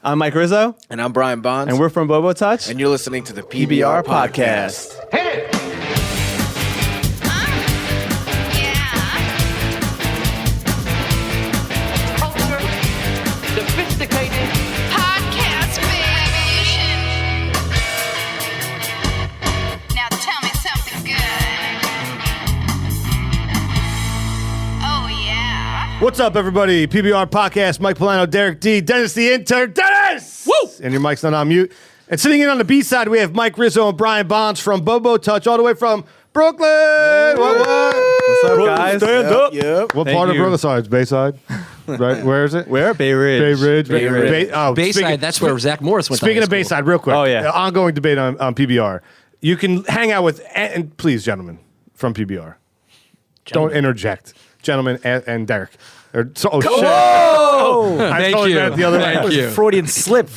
I'm Mike Rizzo. And I'm Brian Bonz. And we're from Bobo Touch. And you're listening to the PBR Podcast. Hit it! Sophisticated Podcast, baby! Now tell me something good. Oh, yeah. What's up, everybody? PBR Podcast, Mike Polano, Derek D, Dennis the intern. Dennis! Woo! And your mic's not on mute. And sitting in on the B side, we have Mike Rizzo and Brian Bonz from Bobo Touch, all the way from Brooklyn. What? What's up, guys? Stand up. Yep. What Thank part of you. Brooklyn? Sorry, it's Bayside. Right? Where is it? Where? Bay Ridge. Bay Ridge. Bay Ridge. Bayside, that's where Zach Morris went to Speaking high of school. Bayside, real quick. Oh, yeah. Ongoing debate on PBR. You can hang out with, and please, gentlemen, from PBR. Don't interject. Gentlemen and Derek. Shit. Oh! I Thank totally you. meant the other way. Thank you. Freudian slip.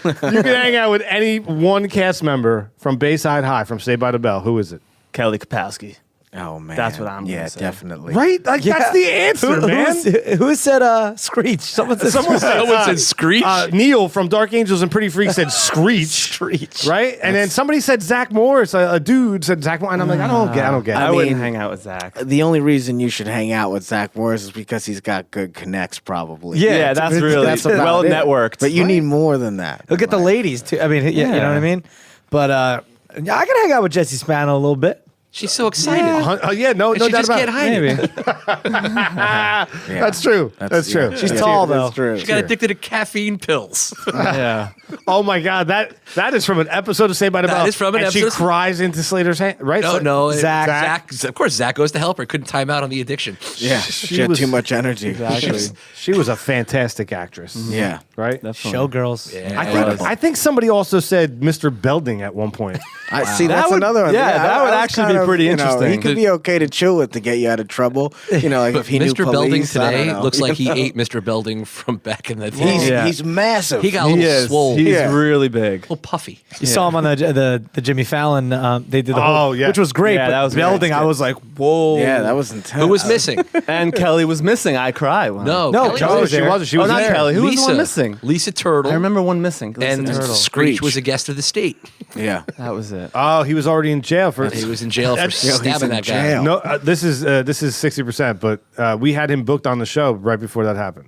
You can hang out with any one cast member from Bayside High, from Saved by the Bell. Who is it? Kelly Kapowski. Oh, man. That's what I'm gonna Yeah, say. definitely. Right? Like, that's the answer, man. Who said Screech? Someone said Someone said Screech. Neil from Dark Angels and Pretty Freaks said Screech. Screech. Right? And then somebody said Zach Morris. A dude said Zach Morris. And I'm like, I don't get it. I mean, wouldn't hang out with Zach. The only reason you should hang out with Zach Morris is because he's got good connects, probably. Yeah, that's really about well it. networked. But you need more than that. Look at the ladies too. I mean, you know what I mean. But I can hang out with Jesse Spano a little bit. She's so excited. No And she doubt just about can't it. hide it. Yeah. That's true. That's true. She's tall though. That's true. She got addicted to caffeine pills. Yeah. Oh my God, that is from an episode of Saved by the That Bell. is from an and episode. She cries into Slater's hand, right? No. Zach. Of course, Zach goes to help her. Couldn't time out on the addiction. Yeah, she had was- too much energy. Exactly. She was a fantastic actress. Yeah. Right. Showgirls. Yeah. I think somebody also said Mr. Belding at one point. I see. That That's would- another one. yeah, that would I was actually kind be of, pretty He interesting. could be okay to chill with to get you out of trouble. You know, like But if he knew Mr. Belding police, I don't today know. looks like he You know? ate Mr. Belding from back in the day. He's, Yeah. he's massive. He got a He little is. swole. He's Yeah. really big. A little puffy. You saw him on the Jimmy Fallon. They did the Oh, whole, yeah. which was great. Yeah, but that was Belding, great. I was like, whoa. Yeah, that was intense. Who was missing? And Kelly was missing. I cried. No, No, Kelly Kelly was She there. wasn't. She Oh, was not there. Kelly. Who was the Lisa. one missing? Lisa Turtle. I remember one missing. Lisa And Turtle. Screech Screech. was a guest of the state. Yeah. That was it. Oh, he was already in jail for. He was in jail for That's- he's stabbing in that guy. jail. No, this is 60%, but we had him booked on the show right before that happened.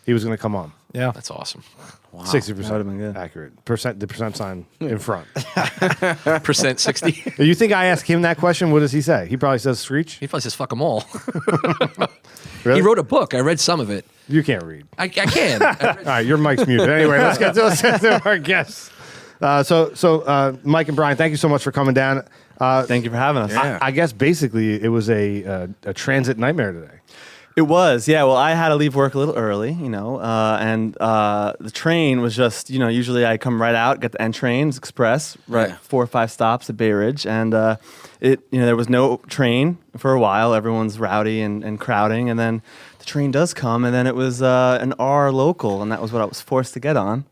He was going to come on. Yeah. That's awesome. 60% That would've been good. accurate. The percent sign in front. Percent 60. You think I asked him that question? What does he say? He probably says Screech. He probably says fuck them all. Really? He wrote a book. I read some of it. You can't read. I can. All right, your mic's muted. Anyway, let's get to our guests. So Mike and Brian, thank you so much for coming down. Thank you for having us. Yeah. I guess basically it was a transit nightmare today. It was, yeah. Well, I had to leave work a little early, and the train was just, usually I come right out, get the N trains, express, right, Yeah. 4 or 5 stops at Bay Ridge, and there was no train for a while. Everyone's rowdy and crowding, and then the train does come, and then it was an R local, and that was what I was forced to get on.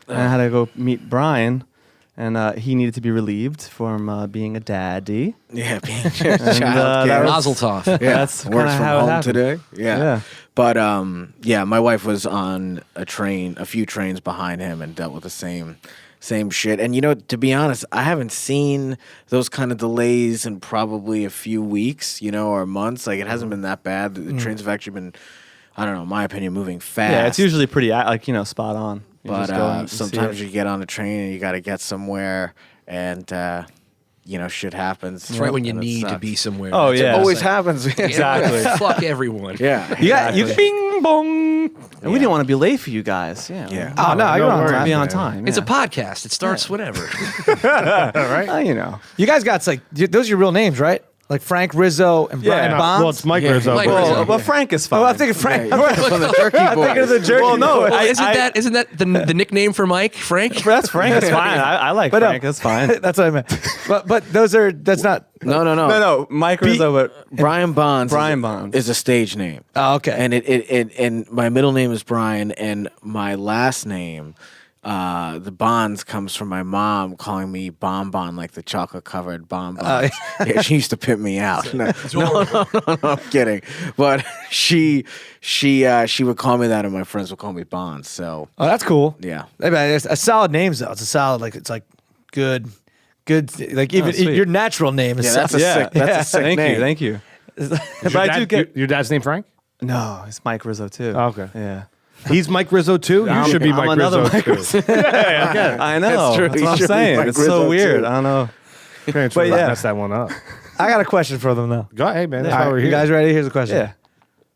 And I had to go meet Brian, and he needed to be relieved from being a daddy. Yeah, being that child was- care. Mazel tov. Yeah, That's works kinda from how it home happened. today. Yeah. Yeah. But yeah, my wife was on a few trains behind him, and dealt with the same shit. And to be honest, I haven't seen those kind of delays in probably a few weeks, or months. Like, it hasn't been that bad. The trains have actually been, I don't know, in my opinion, moving fast. Yeah, it's usually pretty, spot on. You But just go and see sometimes it. you get on a train and you got to get somewhere, and shit happens. That's right when you and it need to sucks. be somewhere. Oh, That's yeah. always Always like, happens. Exactly. Fuck everyone. Yeah. You bing bong. And we didn't want to be late for you guys. Yeah. Yeah. Oh, no, you're on worries, time. Be on man. time. It's a yeah. podcast. It starts whenever. You guys got those are your real names, right? Like Frank Rizzo and Brian Yeah. Bonz. Well, it's Mike Yeah. Rizzo. Mike but- Rizzo. Well, Frank is fine. Oh, I'm thinking Frank. From the Turkey Boys. I'm thinking of the jerky. Well, no, Well, isn't that the nickname for Mike? Frank? That's Frank. That's fine. I like But, Frank. That's fine. that's what I meant. But that's not. No. No, Mike Rizzo, but Brian Bonz. Brian Bonz. is a stage name. Oh, okay. And and my middle name is Brian, and my last name the Bonz comes from my mom calling me Bonbon, like the chocolate covered bonbon. Yeah, she used to pimp me out. No, I'm kidding. But she would call me that, and my friends would call me Bonz. So Oh, that's cool. yeah. I mean, it's a solid name though. It's a solid it's like good. Like even sweet. your natural name is Yeah, that's a solid. sick. That's a sick Thank name. you, thank you. Is your, dad, your dad's name Frank? No, it's Mike Rizzo too. Oh, okay. Yeah. He's Mike Rizzo too. You should be I'm Mike another Rizzo Mike too. Rizzo. I know. That's true. That's He what I'm should be saying. Mike It's Rizzo, so weird. too. I don't know. Can't But yeah. mess that one up. I got a question for them though. Go ahead, man. That's All why right, we're you here. guys ready? Here's a question. Yeah.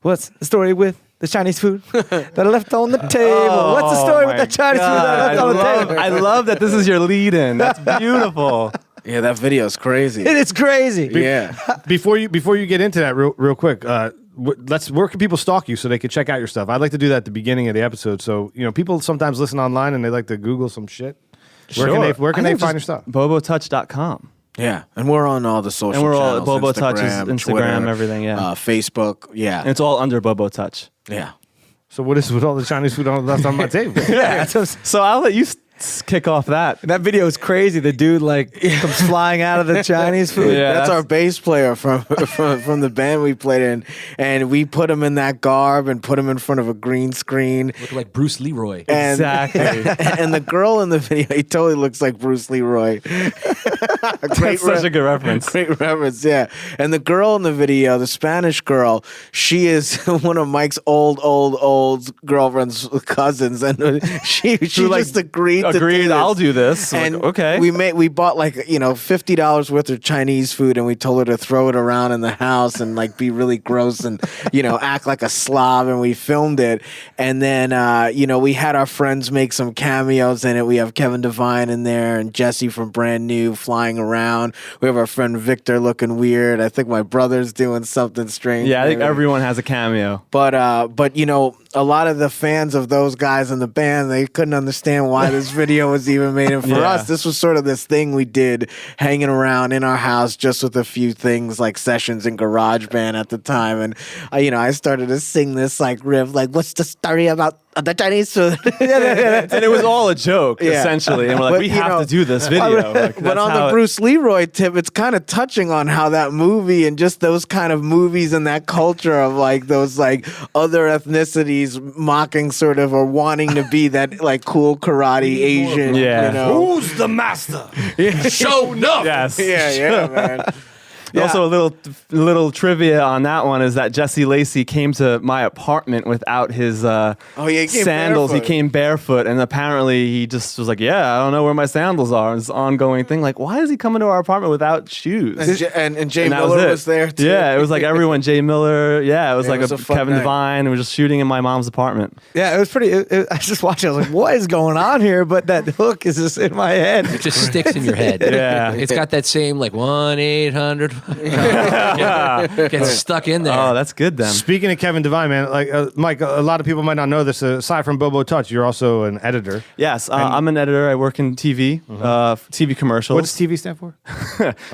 What's the story with the Chinese food that I left on the table? What's the story with the Chinese food that I left on the table? I love that this is your lead-in. That's beautiful. Yeah, that video's crazy. It's crazy. Yeah. Before you get into that real quick, where can people stalk you so they can check out your stuff? I'd like to do that at the beginning of the episode. So people sometimes listen online and they like to Google some shit. Where can they find your stuff? BoboTouch.com. Yeah, and we're on all the social And we're all channels. Bobo Touch is Instagram, Instagram, Twitter, everything, yeah. Facebook, yeah. And it's all under Bobo Touch. Yeah. So what is with all the Chinese food left on my table? Yeah. So I'll let you kick off that. That video is crazy. The dude comes flying out of the Chinese food. Yeah. That's that's- our bass player from the band we played in, and we put him in that garb and put him in front of a green screen. Looking like Bruce Leroy. And, Exactly. and the girl in the video, he totally looks like Bruce Leroy. That's such a good reference. Great reference, yeah. And the girl in the video, the Spanish girl, she is one of Mike's old girlfriend's cousins, and she just agreed. to do Agreed, this. I'll do this. And Like, okay. we bought $50 worth of Chinese food, and we told her to throw it around in the house and be really gross and act like a slob, and we filmed it. And then we had our friends make some cameos in it. We have Kevin Devine in there and Jesse from Brand New flying around. We have our friend Victor looking weird. I think my brother's doing something strange. Yeah, I think maybe. everyone has a cameo. But a lot of the fans of those guys in the band, they couldn't understand why this video was even made. And for Yeah. us, this was sort of this thing we did hanging around in our house just with a few things like sessions in GarageBand at the time. And I started to sing this riff, what's the story about the Chinese food? And it was all a joke, Yeah. essentially. And we're like, But, we have to do this video. Like, But that's on how the Bruce Leroy tip, it's kind of touching on how that movie and just those kind of movies and that culture of those other ethnicities mocking sort of or wanting to be that cool karate Asian. Yeah. Who's the master? Show enough. Yes. Yeah, man. Also, a little trivia on that one is that Jesse Lacey came to my apartment without his he came sandals. barefoot. He came barefoot, and apparently he just was like, "Yeah, I don't know where my sandals are." It's an ongoing thing. Like, why is he coming to our apartment without shoes? And Jay And that Miller it. was there too. Yeah, it was like everyone. Jay Miller. Yeah, it was Yeah, like it was a a fun Kevin night. Devine. We were just shooting in my mom's apartment. Yeah, it was pretty. I was just watching. I was like, "What is going on here?" But that hook is just in my head. It just sticks in your head. Yeah. It's got that same 1-800. Gets stuck in there. Oh, that's good then. Speaking of Kevin Devine, man, Mike, a lot of people might not know this. Aside from Bobo Touch, you're also an editor. Yes, I'm an editor. I work in TV, TV commercials. What does TV stand for?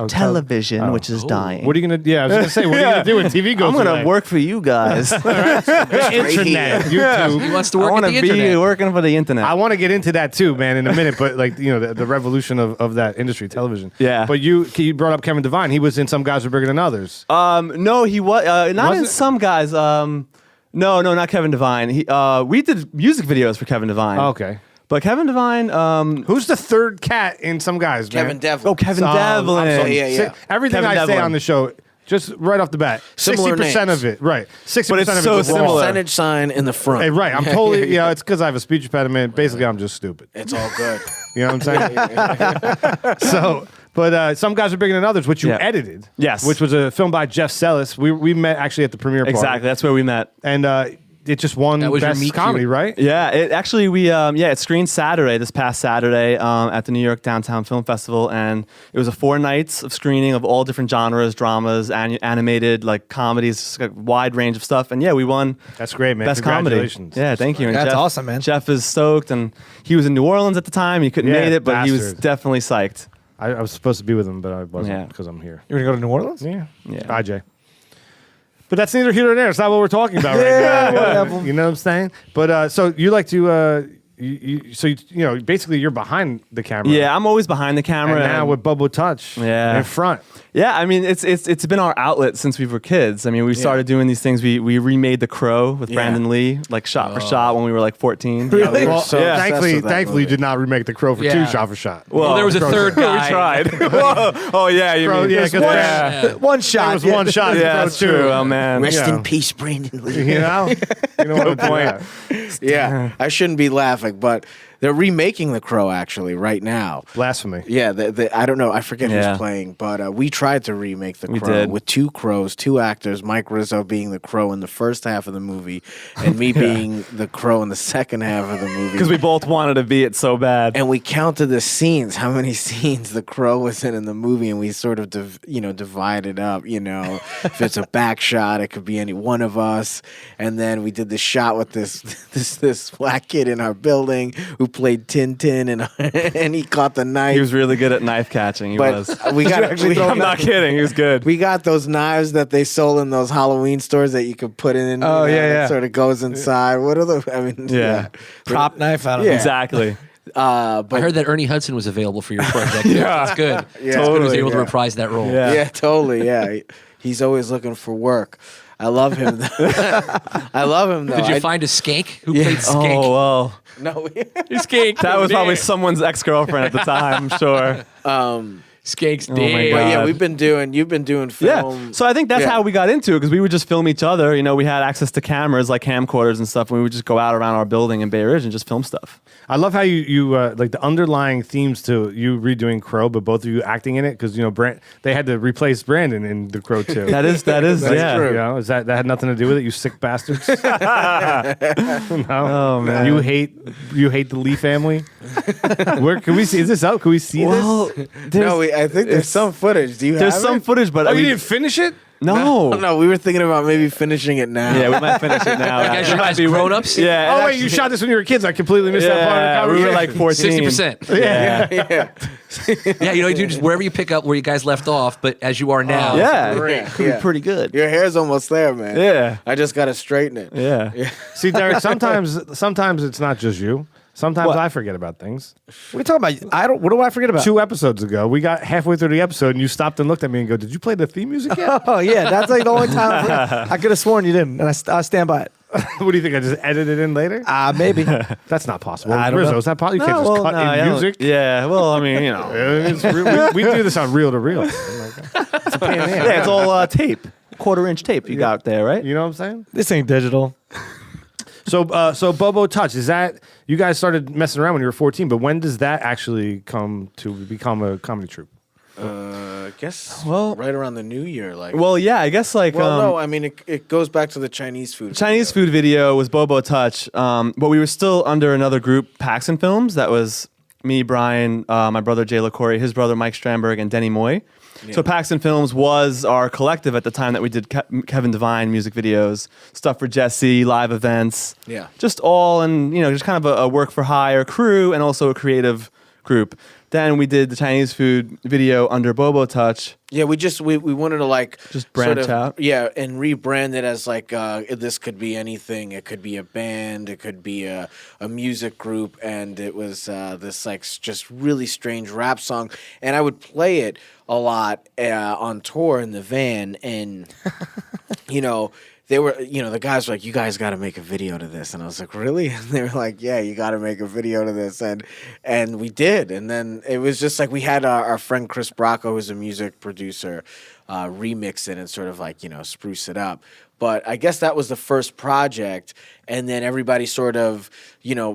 television, which is dying. What are you gonna? Yeah, I was gonna say, what are you gonna do when TV goes I'm gonna away? work for you guys. Internet, YouTube. He wants to I work want at to the be internet. working for the internet. I want to get into that too, man, in a minute. But the revolution of that industry, television. Yeah. But you brought up Kevin Devine. He was in Some Guys Are Bigger Than Others. No, he was not Was in it? some guys. No, not Kevin Devine. We did music videos for Kevin Devine. Okay. But Kevin Devine, Who's the third cat in Some Guys, man? Kevin Devlin. oh, Kevin I'm Devlin. sorry. Yeah. Everything Kevin I say Devlin. on the show, just right off the bat, Similar 60% names. of it, right? 60% But it's of so it's wrong. similar. Percentage sign in the front. Hey, right. I'm totally, it's because I have a speech impediment. Basically, I'm just stupid. It's all good. You know what I'm saying? So, but Some Guys Are Bigger Than Others, which you Yeah. edited. Yes. Which was a film by Jeff Sellis. We met actually at the premiere party. Exactly. That's where we met. And it just won That was your Best meet Comedy, cute. right? Yeah, it actually it screened this past Saturday at the New York Downtown Film Festival, and it was a 4 nights of screening of all different genres, dramas, animated, comedies, just a wide range of stuff. And yeah, we won That's great, man. Best Comedy. Congratulations. Yeah, thank you. And That's Jeff, awesome, man. Jeff is stoked, and he was in New Orleans at the time. He couldn't Yeah, make it, but he was bastard. definitely psyched. I was supposed to be with him, but I wasn't Yeah. because I'm here. You're gonna go to New Orleans? Yeah. Yeah. Bye, Jay. But that's neither here nor there. It's not what we're talking about right Yeah, now. whatever. You know what I'm saying? But so you like to basically you're behind the camera. Yeah, I'm always behind the camera. And now with Bobo Touch in front. Yeah, I mean, it's been our outlet since we were kids. I mean, we started doing these things. We remade The Crow with Brandon Lee, like shot for shot when we were like 14. Really? Well, so thankfully, you did not remake The Crow for Yeah. 2 shot for shot. Well, there was a third guy. We tried. Whoa. Oh, yeah, you Crow, mean. yeah, 'cause One shot. There was one shot. in Yeah, Crow that's 2. true. Oh, man. Rest Yeah. in peace, Brandon Lee. You know what point? Yeah, I shouldn't be laughing, but they're remaking The Crow actually right now. Blasphemy. Yeah, I don't know. I forget Yeah. who's playing, but we tried to remake The We Crow did. with 2 crows, 2 actors, Mike Rizzo being the Crow in the first half of the movie, and me being the Crow in the second half of the movie. Because we both wanted to be it so bad. And we counted the scenes, how many scenes the Crow was in the movie, and we sort of, divided up. If it's a back shot, it could be any one of us. And then we did the shot with this black kid in our building who played Tintin, and he caught the knife. He was really good at knife catching. He was. we got I'm not kidding. He was good. We got those knives that they sold in those Halloween stores that you could put in. Oh, yeah. It sort of goes inside. What are the? I mean, Yeah. Prop knife. I don't know. Yeah. Exactly. But I heard that Ernie Hudson was available for your project. Yeah. That's good. Yeah. That's good. He was Totally, able to yeah. reprise that role. Yeah. Yeah, totally. Yeah, he's always looking for work. I love him. I love him though. Did you find a skank who played Oh, skank? well. No. Skank. That was probably someone's ex-girlfriend at the time, I'm sure. Skank's my dead. But yeah, God. you've been doing Yeah. film. So I think that's Yeah. how we got into it, because we would just film each other. We had access to cameras like camcorders and stuff, and we would just go out around our building in Bay Ridge and just film stuff. I love how you like the underlying themes to you redoing Crow, but both of you acting in it because they had to replace Brandon in The Crow too. That is, yeah. true. Is that had nothing to do with it? You sick bastards. No. Oh, man. You hate the Lee family. Where can we see? Is this out? Can we see Well, No, I think there's some footage. Do you have there's some it? footage, but this? Oh, we you didn't finish it? No. No, we were thinking about maybe finishing it now. Yeah, we might finish it now. Guys, you guys grown-ups? Yeah. Oh wait, you shot this when you were kids. I completely missed that part of the we were conversation. like 14. 60%. Yeah. yeah. Yeah, you do just wherever you pick up where you guys left off, but as you are now. Yeah. Great. We were Yeah. pretty good. Your hair's almost there, man. Yeah. I just got to straighten it. Yeah. See, Derek, sometimes it's not just you. Sometimes What? I forget about things. What are you talking about? What do I forget about? 2 episodes ago, we got halfway through the episode, and you stopped and looked at me and go, "Did you play the theme music yet?" Oh yeah, that's like the only time I could have sworn you didn't, and I stand by it. What do you think? I just edited it in later? Maybe. That's not possible. I don't Rizzo, know. is that possible? You can't No, just well, cut no, I in don't- music. Yeah. Well, I mean, We do this on reel to reel. It's a pain in the ass. Yeah, it's all tape. Quarter-inch tape you got there, right? You know what I'm saying? This ain't digital. So Bobo Touch, is that you guys started messing around when you were 14? But when does that actually come to become a comedy troupe? I guess Well- right around the New Year. Well, yeah, I guess like no, I mean, it goes back to the Chinese food. Chinese food video was Bobo Touch, but we were still under another group, Paxson Films. That was me, Brian, my brother Jay LaCorey, his brother Mike Stramberg, and Denny Moy. So Paxton Films was our collective at the time that we did Kevin Devine music videos, stuff for Jesse, live events. Yeah. Just all in, just kind of a work for hire crew and also a creative group. Then we did the Chinese food video under Bobo Touch. Yeah, we wanted to Just branch sort of, out. Yeah, and rebrand it as this could be anything. It could be a band, it could be a music group, and it was this just really strange rap song. And I would play it a lot on tour in the van, and they were, the guys were like, "You guys got to make a video to this," and I was like, "Really?" And they were like, "Yeah, you got to make a video to this," and we did. And then it was just like we had our friend Chris Bracco, who's a music producer, remix it and sort of spruce it up. But I guess that was the first project, and then everybody sort of,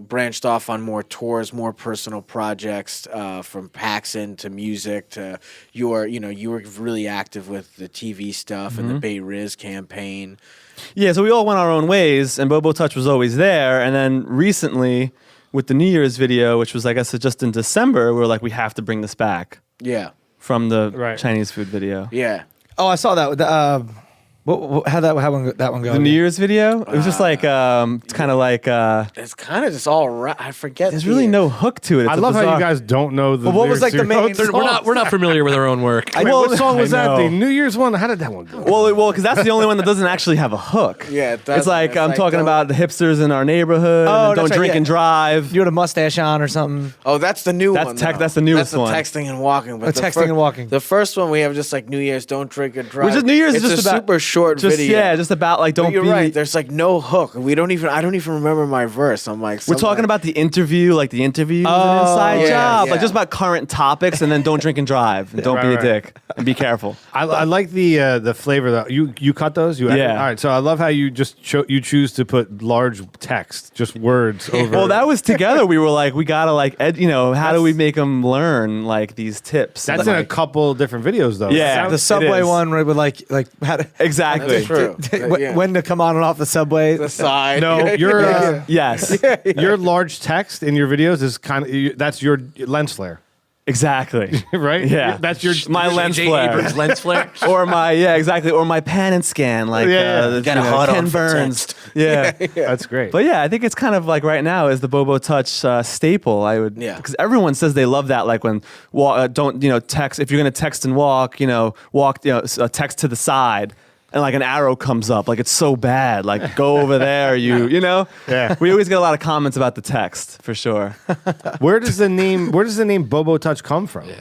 branched off on more tours, more personal projects, from Paxson to music to you were really active with the TV stuff and the Bay Riz campaign. Yeah, so we all went our own ways, and Bobo Touch was always there. And then recently, with the New Year's video, which was, I guess, just in December, we were like, we have to bring this back Yeah, from the Right. Chinese food video. yeah. Oh, I saw that. How that one go? The New Year's video. It was just like it's kind of like It's kind of just all right. I forget. there's really no hook to it. It's I a love how bizarre- you guys don't know the. Well, what was, lyrics like, the to your main- own We're not songs. familiar with our own work. Wait, Well, what song was I that? The know. New Year's one? How did that one go? Well, because that's the only one that doesn't actually have a hook. Yeah, it doesn't. It's like It's I'm like, talking don't- about the hipsters in our neighborhood. Oh, and that's don't right, drink yeah. and drive. You had a mustache on or something. Oh, that's the new That's one. tech- though. that's the newest one. That's the texting and walking. But Oh, texting and walking. The first one we have just like New Year's, don't drink and drive. Which is New Year's is it's just a about super short just video. yeah, just about like But don't you're be. right. There's like no hook. I don't even remember my verse. I'm like, We're talking about the interview, like the interview was an Oh, inside yeah, job, yeah. like just about current topics, and then don't drink and drive, and don't be Right, a right. dick, and be careful. I like the flavor that you cut those. You Yeah. All right. So I love how you just you choose to put large text, just words over. Well, that was together. We were like, we gotta like, how do we make them learn like these tips? That's And, in a like, couple different videos though. Yeah. The It subway is. one where we like how to exactly. That's true. Yeah. when to come on and off the subway. the side. No, your Yes, your large text in your videos is kind of that's your lens flare, exactly. right? Yeah, That's your my lens J.J. flare. Abrams lens flare. Or my exactly, or my pan and scan, like Yeah, yeah. Got a hot Ken on for Burns. text. Yeah. That's great. But yeah, I think it's kind of like right now is the Bobo Touch staple. I would, Yeah. because everyone says they love that. Like when don't text if you're gonna text and walk, text to the side. And like an arrow comes up, like it's so bad. Like go over there, Yeah. We always get a lot of comments about the text for sure. Where does the name Bobo Touch come from? Like,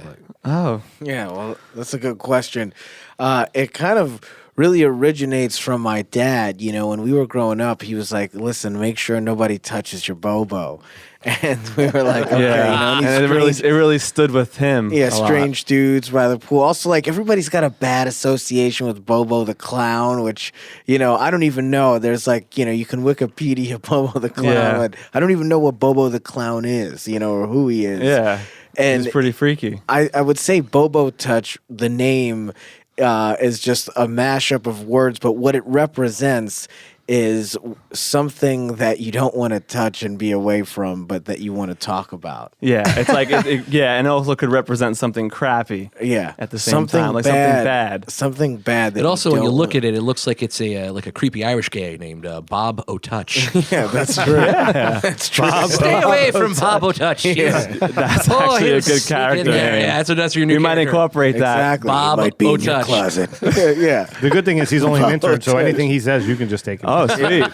Oh, Yeah, well, that's a good question. It kind of really originates from my dad. When we were growing up, he was like, "Listen, make sure nobody touches your Bobo," and we were like, "Okay." yeah. these And it really stood with him. Yeah, a lot. strange dudes by the pool. Also, like everybody's got a bad association with Bobo the Clown, which I don't even know. There's like you can Wikipedia Bobo the Clown, Yeah. but I don't even know what Bobo the Clown is, or who he is. Yeah, and it's pretty freaky. I would say Bobo Touch, the name, is just a mashup of words, but what it represents is something that you don't want to touch and be away from, but that you want to talk about. Yeah, it's like and it also could represent something crappy. Yeah, At the same time, like something bad. Something bad. That But also, when you don't look want. at it, it looks like it's a creepy Irish guy named Bobo Touch. Yeah, that's true. That's true. Stay away from Bobo Touch. That's Oh, actually he'll a good sneak in character there. name. Yeah, that's your new We might character. incorporate that. Exactly. Bob It might be in your O'Touch. closet. Yeah. the good thing is he's only an intern, so Touch. anything he says, you can just take it. Oh, sweet.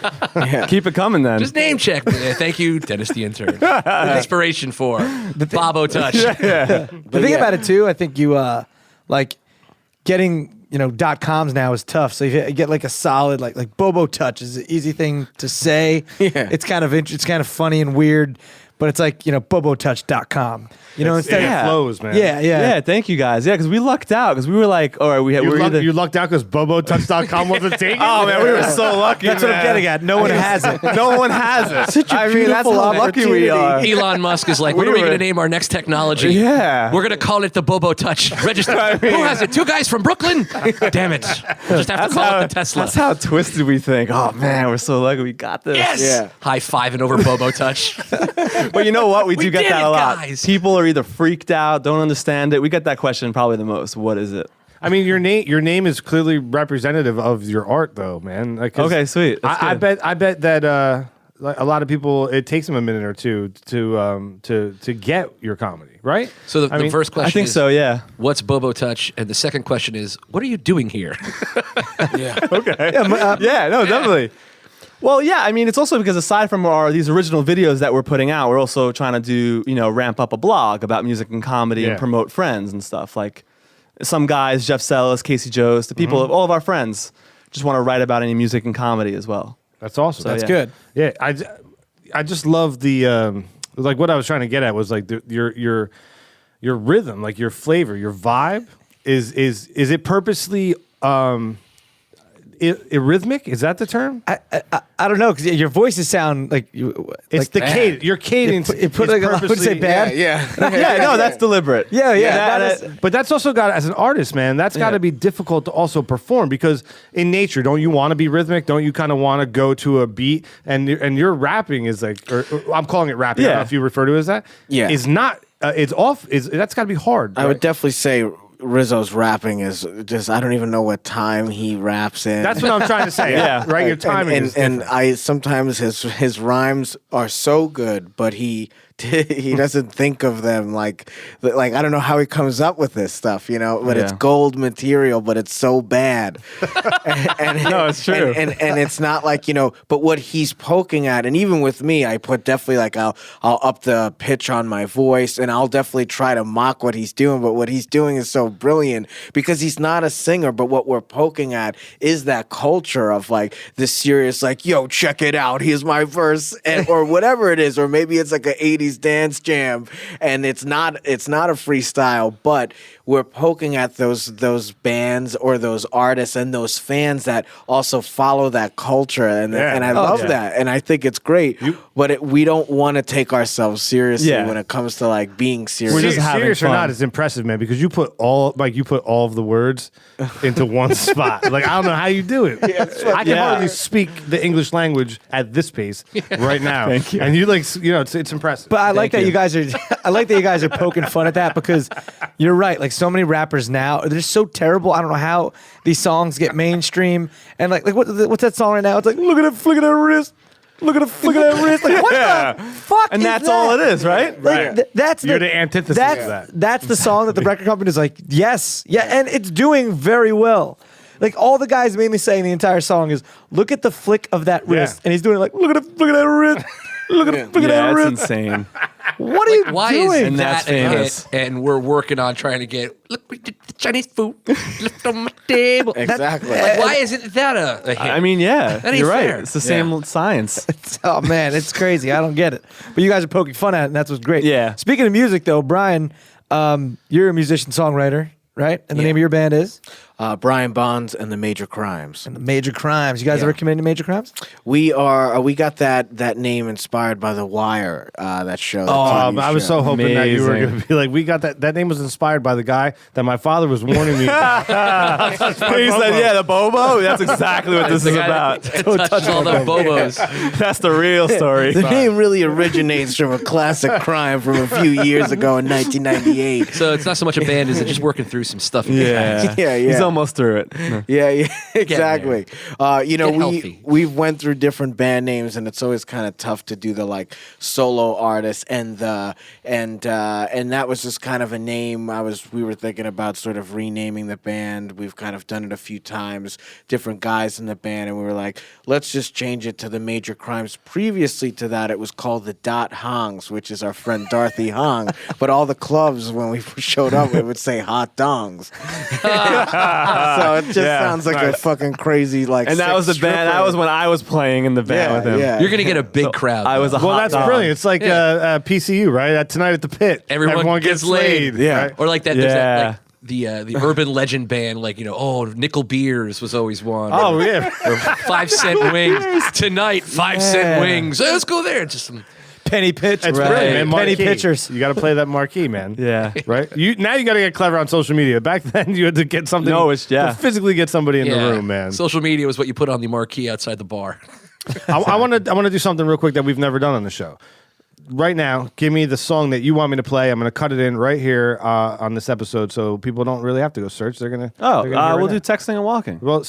Keep it coming then. Just name check. Thank you, Dennis the intern. Inspiration for Bobo Touch. The thing about it too, I think you like getting .coms now is tough. So if you get like a solid like Bobo Touch is an easy thing to say. Yeah. It's kind of funny and weird, but it's like bobotouch.com. Instead it Yeah. flows, man. yeah. Yeah, thank you guys. Yeah, because we lucked out because we were like, all right, we were either. You lucked out because BoboTouch.com wasn't taken. Oh man, we were so lucky. That's what I'm getting at. No one has it. No one has it. Such a I mean, that's beautiful how lucky we are. Elon Musk is like, what We are we were- going to name our next technology? Yeah. We're going to call it the Bobo Touch. Register. Who has it? Two guys from Brooklyn? Damn it. We'll just have to call it the Tesla. That's how twisted we think. Oh man, we're so lucky we got this. Yes. Yeah. High-fiving over Bobo Touch. But you know what? We We do get did that it, a lot. guys. People are either freaked out, don't understand it. We get that question probably the most. What is it? I mean, your name is clearly representative of your art, though, man. Like, 'cause Okay, sweet. That's I good. bet that like a lot of people, it takes them a minute or two to get your comedy, right? So the mean, first question I think is, so. Yeah. what's Bobo Touch? And the second question is, what are you doing here? Yeah. Yeah. No, definitely. Well, yeah. I mean, it's also because aside from these original videos that we're putting out, we're also trying to do ramp up a blog about music and comedy Yeah. and promote friends and stuff. Like some guys, Jeff Sellis, Casey Joes, the people of all of our friends just want to write about any music and comedy as well. That's awesome. So, That's yeah. good. Yeah, I just love the like what I was trying to get at was like your rhythm, like your flavor, your vibe is it purposely rhythmic? Is that the term? I don't know because your voices sound like you. It's like the bad. cadence. Your cadence. It put is like I would say purposely- bad. Yeah. Yeah, no, that's deliberate. Yeah, yeah. That- that is- But that's also got, as an artist, man, that's got to Yeah. be difficult to also perform because in nature, don't you want to be rhythmic? Don't you kind of want to go to a beat? And your rapping is like, or I'm calling it rapping. I don't know Yeah. if you refer to it as that. Yeah. Is not. It's off. That's got to be hard. I would definitely say Rizzo's rapping is just, I don't even know what time he raps in. That's what I'm trying to say. Yeah. Right. Your timing is and different. I sometimes his rhymes are so good, but he doesn't think of them like I don't know how he comes up with this stuff, but it's Yeah. gold material, but it's so bad. and No, it's true. And it's not like, but what he's poking at, and even with me, I put definitely like I'll up the pitch on my voice, and I'll definitely try to mock what he's doing, but what he's doing is so brilliant because he's not a singer, but what we're poking at is that culture of like this serious, like, yo, check it out, here's my verse, or whatever it is, or maybe it's like an 80s dance jam, and it's not a freestyle, but we're poking at those bands or those artists and those fans that also follow that culture, and I love that, and I think it's great. But we don't want to take ourselves seriously when it comes to like being serious. We're just having serious or fun. not is impressive, man, because you put all of the words into one spot. Like, I don't know how you do it. I can hardly speak the English language at this pace right now. Thank you. And you it's impressive. But I like that you. you guys are. I like that you guys are poking fun at that because you're right. Like so many rappers now, they're so terrible. I don't know how these songs get mainstream. And like what's that song right now? It's like look at that flick of that wrist. Look at that wrist. Like what the fuck? And is that's that? all it is, right? Like, that's You're the antithesis of that. That's the song that the record company is like, yes, yeah, and it's doing very well. Like all the guys mainly saying the entire song is, look at the flick of that wrist, and he's doing it like, look at that wrist. Look at that Yeah, it's wrist. insane. What are you Why doing? is And that's that a hit? famous. And we're working on trying to get look we did the Chinese food left on my table. Exactly. Like, why isn't that a hit? I mean, yeah, That ain't you're right. fair. It's the same science. Oh man, it's crazy. I don't get it. But you guys are poking fun at it, and that's what's great. Yeah. Speaking of music, though, Brian, you're a musician songwriter, right? And the name of your band is Brian Bonz and the Major Crimes. The Major Crimes. You guys ever committed to Major Crimes? We got that name inspired by The Wire, that show. that TV I was show. so hoping that you were Amazing. going to be like, we got that. That name was inspired by the guy that my father was warning me about. He said, "Yeah, the Bobo." That's exactly what this is about. Touch all the bobos. That's the real story. The name really originates from a classic crime from a few years ago in 1998. So it's not so much a band as it's just working through some stuff. Yeah, Yeah. He's almost through it. Yeah, exactly. Get healthy. We've went through different band names, and it's always kind of tough to do the like solo artist and that was just kind of a name. We were thinking about sort of renaming the band. We've kind of done it a few times, different guys in the band, and we were like, let's just change it to the Major Crimes. Previously to that, it was called the Dot Hongs, which is our friend Dorothy Hong. But all the clubs when we showed up, it would say Hot Dongs. So it just sounds like a fucking crazy like. And that was the sex band. That stripper. was when I was playing in the band with him. yeah. You're gonna get a big crowd. I was a Well, hot that's dog. brilliant. It's like PCU, right? Tonight at the Pit. Everyone gets laid. Yeah. right? or like that. There's that, Yeah. like the urban legend band, like Nickel Beers was always one. Oh yeah. Or 5 cent wings tonight. 5 cent wings. Let's go there. Just some. Penny pitch. It's Right. brilliant, man. Penny Marquee. pitchers. You got to play that marquee, man. Yeah. Right. Now you got to get clever on social media. Back then, you had to get something. No, it's- yeah. to physically get somebody in the room, man. Social media was what you put on the marquee outside the bar. I want to do something real quick that we've never done on the show. Right now, give me the song that you want me to play. I'm going to cut it in right here on this episode, so people don't really have to go search. They're gonna. Oh, they're gonna hear we'll it do now. texting and walking. Well,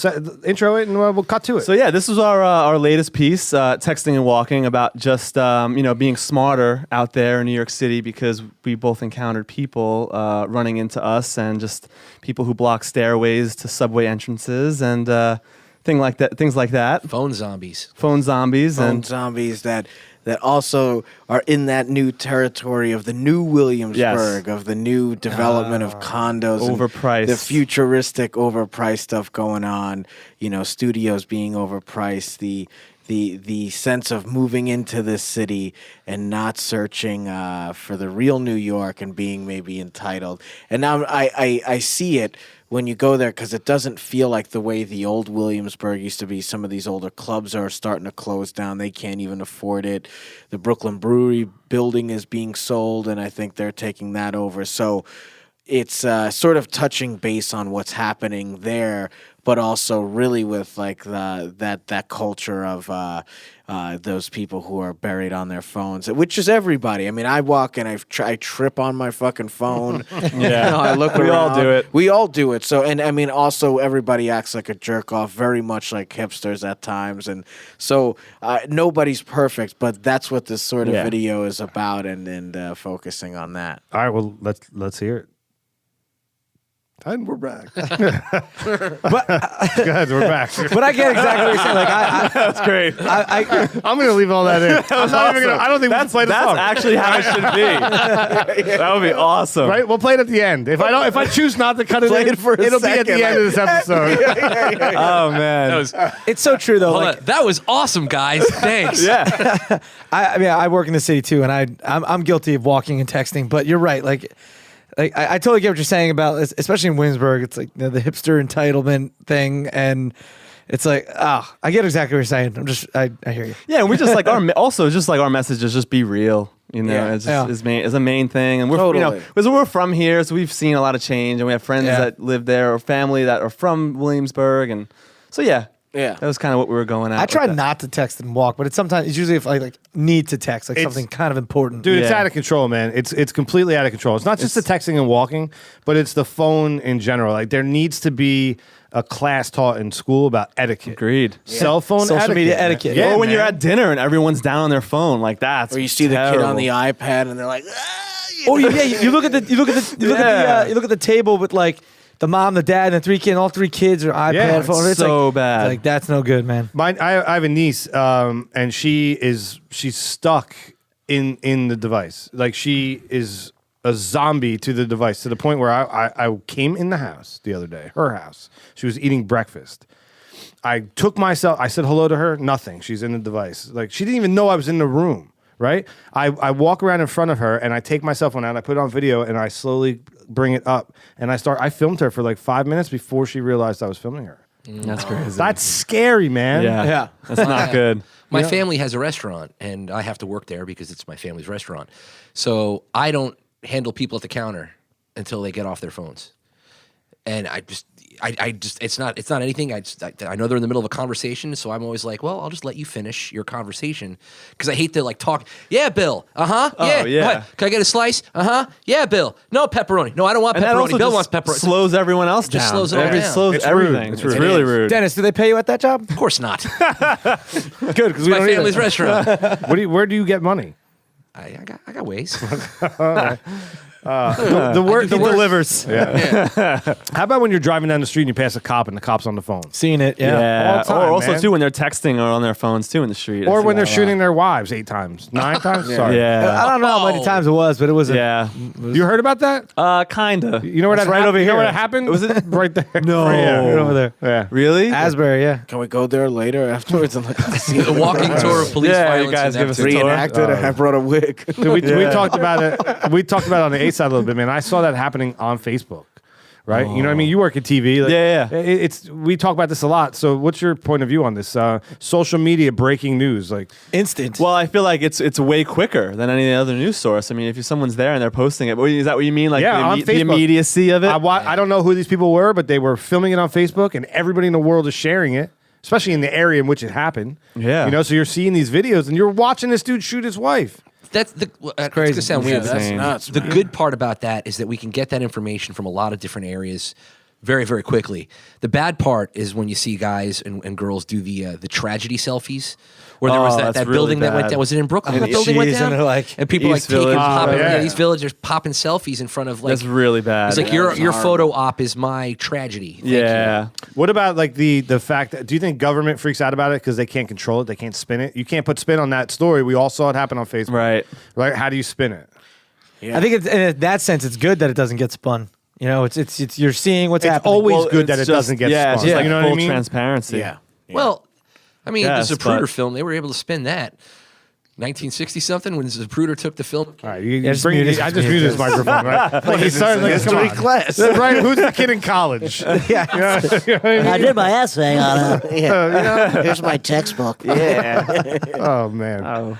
intro it and we'll cut to it. So yeah, this was our latest piece, texting and walking, about just being smarter out there in New York City, because we both encountered people running into us, and just people who block stairways to subway entrances and things like that. Phone zombies. Phone zombies Phone and zombies that also are in that new territory of the new Williamsburg, of the new development of condos, and overpriced. the futuristic overpriced stuff going on. Studios being overpriced. The sense of moving into this city and not searching for the real New York and being maybe entitled. And now I see it when you go there, because it doesn't feel like the way the old Williamsburg used to be. Some of these older clubs are starting to close down. They can't even afford it. The Brooklyn Brewery building is being sold, and I think they're taking that over. So it's sort of touching base on what's happening there, but also really with like that culture of those people who are buried on their phones, which is everybody. I mean, I walk and I trip on my fucking phone. Yeah. I look We all around. do it. We all do it. So, and I mean, also everybody acts like a jerk off, very much like hipsters at times. And so nobody's perfect, but that's what this sort of Yeah. video is about, and focusing on that. All right, well, let's hear it. And we're back. Go ahead, we're back. But I get exactly what you're saying. Like That's great. I'm going to leave all that in. I'm not even gonna, I don't think we should play the That's song. actually how it should be. That would be awesome. Right, we'll play it at the end. If I choose not to cut it Play in, it for a it'll be at second. the end of this episode. Oh man. it's so true though. Hold Like, on. That was awesome, guys. Thanks. Yeah. I mean, I work in the city too, and I'm guilty of walking and texting. But you're right. Like I totally get what you're saying about, especially in Williamsburg. It's like the hipster entitlement thing, and it's like, I get exactly what you're saying. I hear you. Yeah, and we just like our message is just be real. You know, Yeah. it's just, is a main thing, and we're Totally. because we're from here, so we've seen a lot of change, and we have friends that live there or family that are from Williamsburg, and so yeah, that was kind of what we were going at. I try with that. not to text and walk, but it's usually if I like need to text, like It's- something kind of important. Dude, it's Yeah. out of control, man. It's completely out of control. It's not just the texting and walking, but it's the phone in general. Like there needs to be a class taught in school about etiquette. Agreed. Cell phone Social etiquette, media man. etiquette. Yeah, or when you're man. at dinner and everyone's down on their phone, like that's Or you see the kid on the terrible. iPad, and they're like, Oh yeah, you look at the table with like the mom, the dad, and the three kids. All three kids are iPad Yeah, phone. it's It's so like, bad. Like that's no good, man. I have a niece, and she's stuck in the device. Like she is a zombie to the device, to the point where I came in the house the other day, her house. She was eating breakfast. I said hello to her, nothing. She's in the device. Like she didn't even know I was in the room, right? I walk around in front of her and I take my cell phone out, I put it on video, and I slowly bring it up, and I filmed her for like 5 minutes before she realized I was filming her. That's crazy. That's scary, man. yeah, that's not good. My family has a restaurant, and I have to work there because it's my family's restaurant. So I don't handle people at the counter until they get off their phones. And I just it's not anything. I know they're in the middle of a conversation, so I'm always like, well, I'll just let you finish your conversation because I hate to like talk. Yeah, Bill. Yeah. Oh, yeah. What? Can I get a slice? Yeah, Bill. No pepperoni. No, I don't want And that pepperoni. also Bill just wants pepperoni. slows everyone else down. Just slows it all down. Slows It's rude. everything. It's It's rude. really It is. rude. Dennis, do they pay you at that job? Of course not. Good, because It's my family's restaurant. Where do you get money? I got ways. The work He delivers. How about when you're driving down the street and you pass a cop and the cop's on the phone? Seen it, yeah. Yeah, All the time, or also man. too when they're texting or on their phones too in the street. Or I see when they're that a shooting their wives 8 times, 9 times. Sorry. lot. Yeah, I don't know how many times it was, but it was yeah, You heard about that? kinda. You know where That's that right hap- over You know here. where that happened? Was it right there? No. Right right over there. Yeah. Really? Asbury, yeah. can we go there later afterwards and like see A walking tour of police Yeah, violence. you guys in give us a Epton. tour. reenact it? I brought a wig. Dude, we talked about it. We talked about it on the A side a little bit, man. I saw that happening on Facebook. Right, you know what I mean. You work at TV, like, Yeah. We talk about this a lot. So, what's your point of view on this? Social media breaking news, like Instant. Well, I feel like it's way quicker than any other news source. I mean, if someone's there and they're posting it, is that what you mean? Like Yeah, on the Facebook. immediacy of it? I don't know who these people were, but they were filming it on Facebook, and everybody in the world is sharing it, especially in the area in which it happened. Yeah. you know, so you're seeing these videos, and you're watching this dude shoot his wife. That's the it's crazy. gonna sound weird. Yeah, That's insane. nuts. The man. good part about that is that we can get that information from a lot of different areas very, very quickly. The bad part is when you see guys and girls do the tragedy selfies, where there was that's that really building that went bad. down. Was it in Brooklyn? And That building went cheese down, and they're like, and people East like taking Village. popping. yeah. Yeah, these villagers popping selfies in front of like. That's really bad. It's like Yeah, your that's photo op is my tragedy. Thank yeah. What about like the fact that, do you think government freaks out about it because they can't control it, they can't spin it? You can't put spin on that story. We all saw it happen on Facebook, Right. Right? How do you spin it? I think in that sense, it's good that it doesn't get spun. You know, it's you're seeing what's It's happening. always Well, good that it's it doesn't get yeah, spun. it's just like you know full what I mean? transparency. Yeah. Well, I mean, Yes, the Zapruder but- film, they were able to spin that. 1960 something when Zapruder took the film. All right, you just bring mute it. I just muted his microphone, right? Like he started like, come on. class. Right? Who's the kid in college? yeah. I did my essay on it. Yeah. Here's my textbook. Oh man.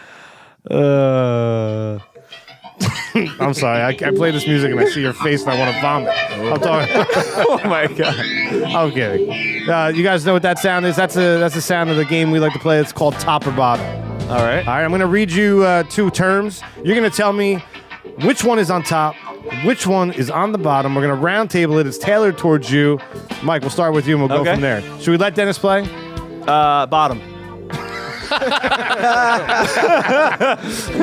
I'm sorry. I play this music and I see your face and I want to vomit. I'm talking. Oh my god. I'm kidding. You guys know what that sound is? That's the sound of the game we like to play. It's called top or bottom. All right. All right, I'm going to read you 2 terms. You're going to tell me which one is on top, which one is on the bottom. We're going to round table it. It's tailored towards you. Mike, we'll start with you and we'll go Okay. from there. Should we let Dennis play? Bottom. All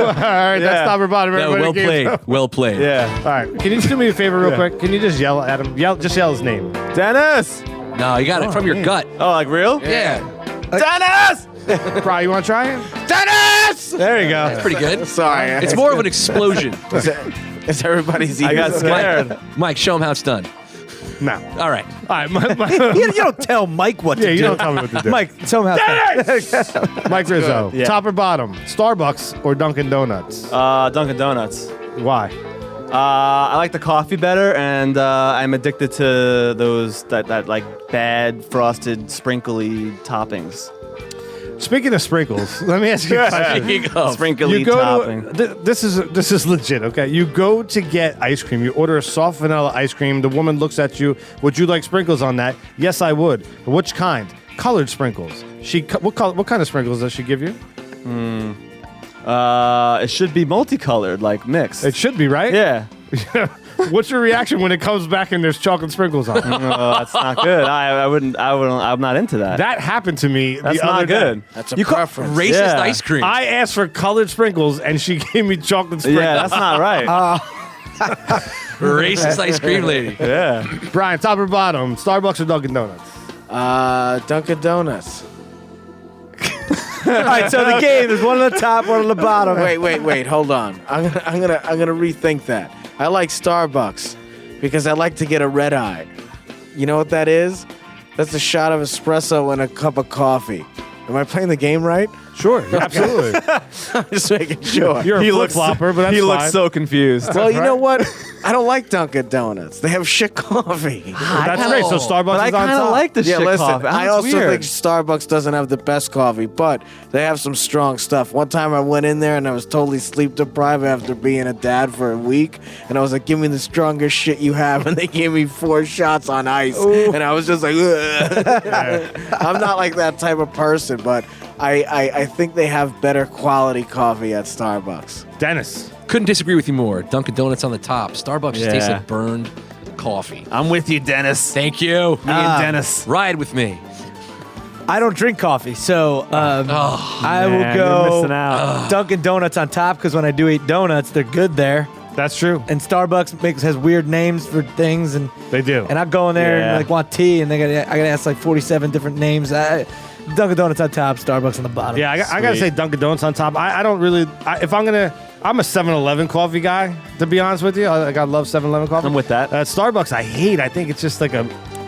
right, that's top or bottom. No, Everybody well gave- played. Well played. Yeah. All right, can you just do me a favor real quick? Can you just yell at him? Just yell his name. Dennis. No, you got it from your gut. Oh, like real? Yeah. Dennis. Bri, you want to try it? Dennis! There you go. That's pretty good. Sorry. It's more of an explosion. It's everybody's I got ears. scared. Mike, show him how it's done. No. All right. All right, You don't tell Mike what to yeah, do. you don't tell me what to do. Mike, somehow. Mike Rizzo, Yeah. top or bottom, Starbucks or Dunkin' Donuts? Dunkin' Donuts. Why? I like the coffee better, and I'm addicted to those that like bad frosted sprinkly toppings. Speaking of sprinkles, let me ask you a question. Here you go. Sprinkly You go topping. to, this is legit, okay? You go to get ice cream. You order a soft vanilla ice cream. The woman looks at you. Would you like sprinkles on that? Yes, I would. Which kind? Colored sprinkles. What kind of sprinkles does she give you? It should be multicolored, like mixed. It should be, right? Yeah. What's your reaction when it comes back and there's chocolate sprinkles on it? Oh, that's not good. I wouldn't. I'm not into that. That happened to me That's the other not good. day. That's a You call- preference. Racist Yeah. ice cream. I asked for colored sprinkles and she gave me chocolate sprinkles. Yeah, that's not right. Racist ice cream lady. Yeah. Brian, top or bottom, Starbucks or Dunkin' Donuts? Dunkin' Donuts. All right, so the game, there's one on the top, one on the bottom. Wait. Hold on. I'm gonna rethink that. I like Starbucks because I like to get a red eye. You know what that is? That's a shot of espresso and a cup of coffee. Am I playing the game right? Sure, absolutely. I'm just making sure. You're a flip-flopper, but that's he fine. looks so confused. Well, you know what? I don't like Dunkin' Donuts. They have shit coffee. That's great. So Starbucks But I is on kind of top. like the Yeah, shit listen. coffee. I That's also weird. think Starbucks doesn't have the best coffee, but they have some strong stuff. One time I went in there and I was totally sleep deprived after being a dad for a week, and I was like, "Give me the strongest shit you have," and they gave me 4 shots on ice, and I was just like, "Ugh." I'm not like that type of person, but I think they have better quality coffee at Starbucks. Dennis. Couldn't disagree with you more. Dunkin' Donuts on the top. Starbucks just tastes Yeah. like burned coffee. I'm with you, Dennis. Thank you. Me and Dennis. Ride with me. I don't drink coffee, so I will Man, you're go missing out. Dunkin' Donuts on top because when I do eat donuts, they're good there. That's true. And Starbucks has weird names for things, and They do. And I go in there Yeah. and like want tea, and I gotta ask like 47 different names. Dunkin' Donuts on top, Starbucks on the bottom. Yeah, I gotta say Dunkin' Donuts on top. I don't really. I'm a 7-Eleven coffee guy. To be honest with you, I love 7-Eleven coffee. I'm with that. Starbucks, I hate. I think it's just like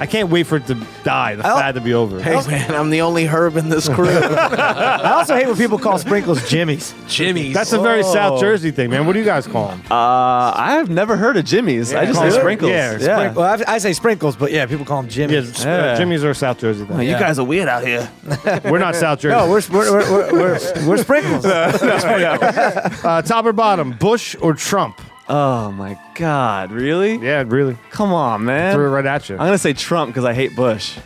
I can't wait for it to die. The fad to be over. Hey man, I'm the only herb in this crew. I also hate when people call sprinkles Jimmy's. Jimmy's. That's a very South Jersey thing, man. What do you guys call them? I have never heard of Jimmy's. I just say Really? sprinkles. Yeah, Well, I say sprinkles, but yeah, people call them Jimmy's. Yeah. Jimmy's are a South Jersey thing. You guys are weird out here. We're not South Jersey. No, we're sprinkles. Top or bottom, Bush or Trump? Oh my God, really? Yeah, really. Come on, man. Threw it right at you. I'm gonna say Trump because I hate Bush.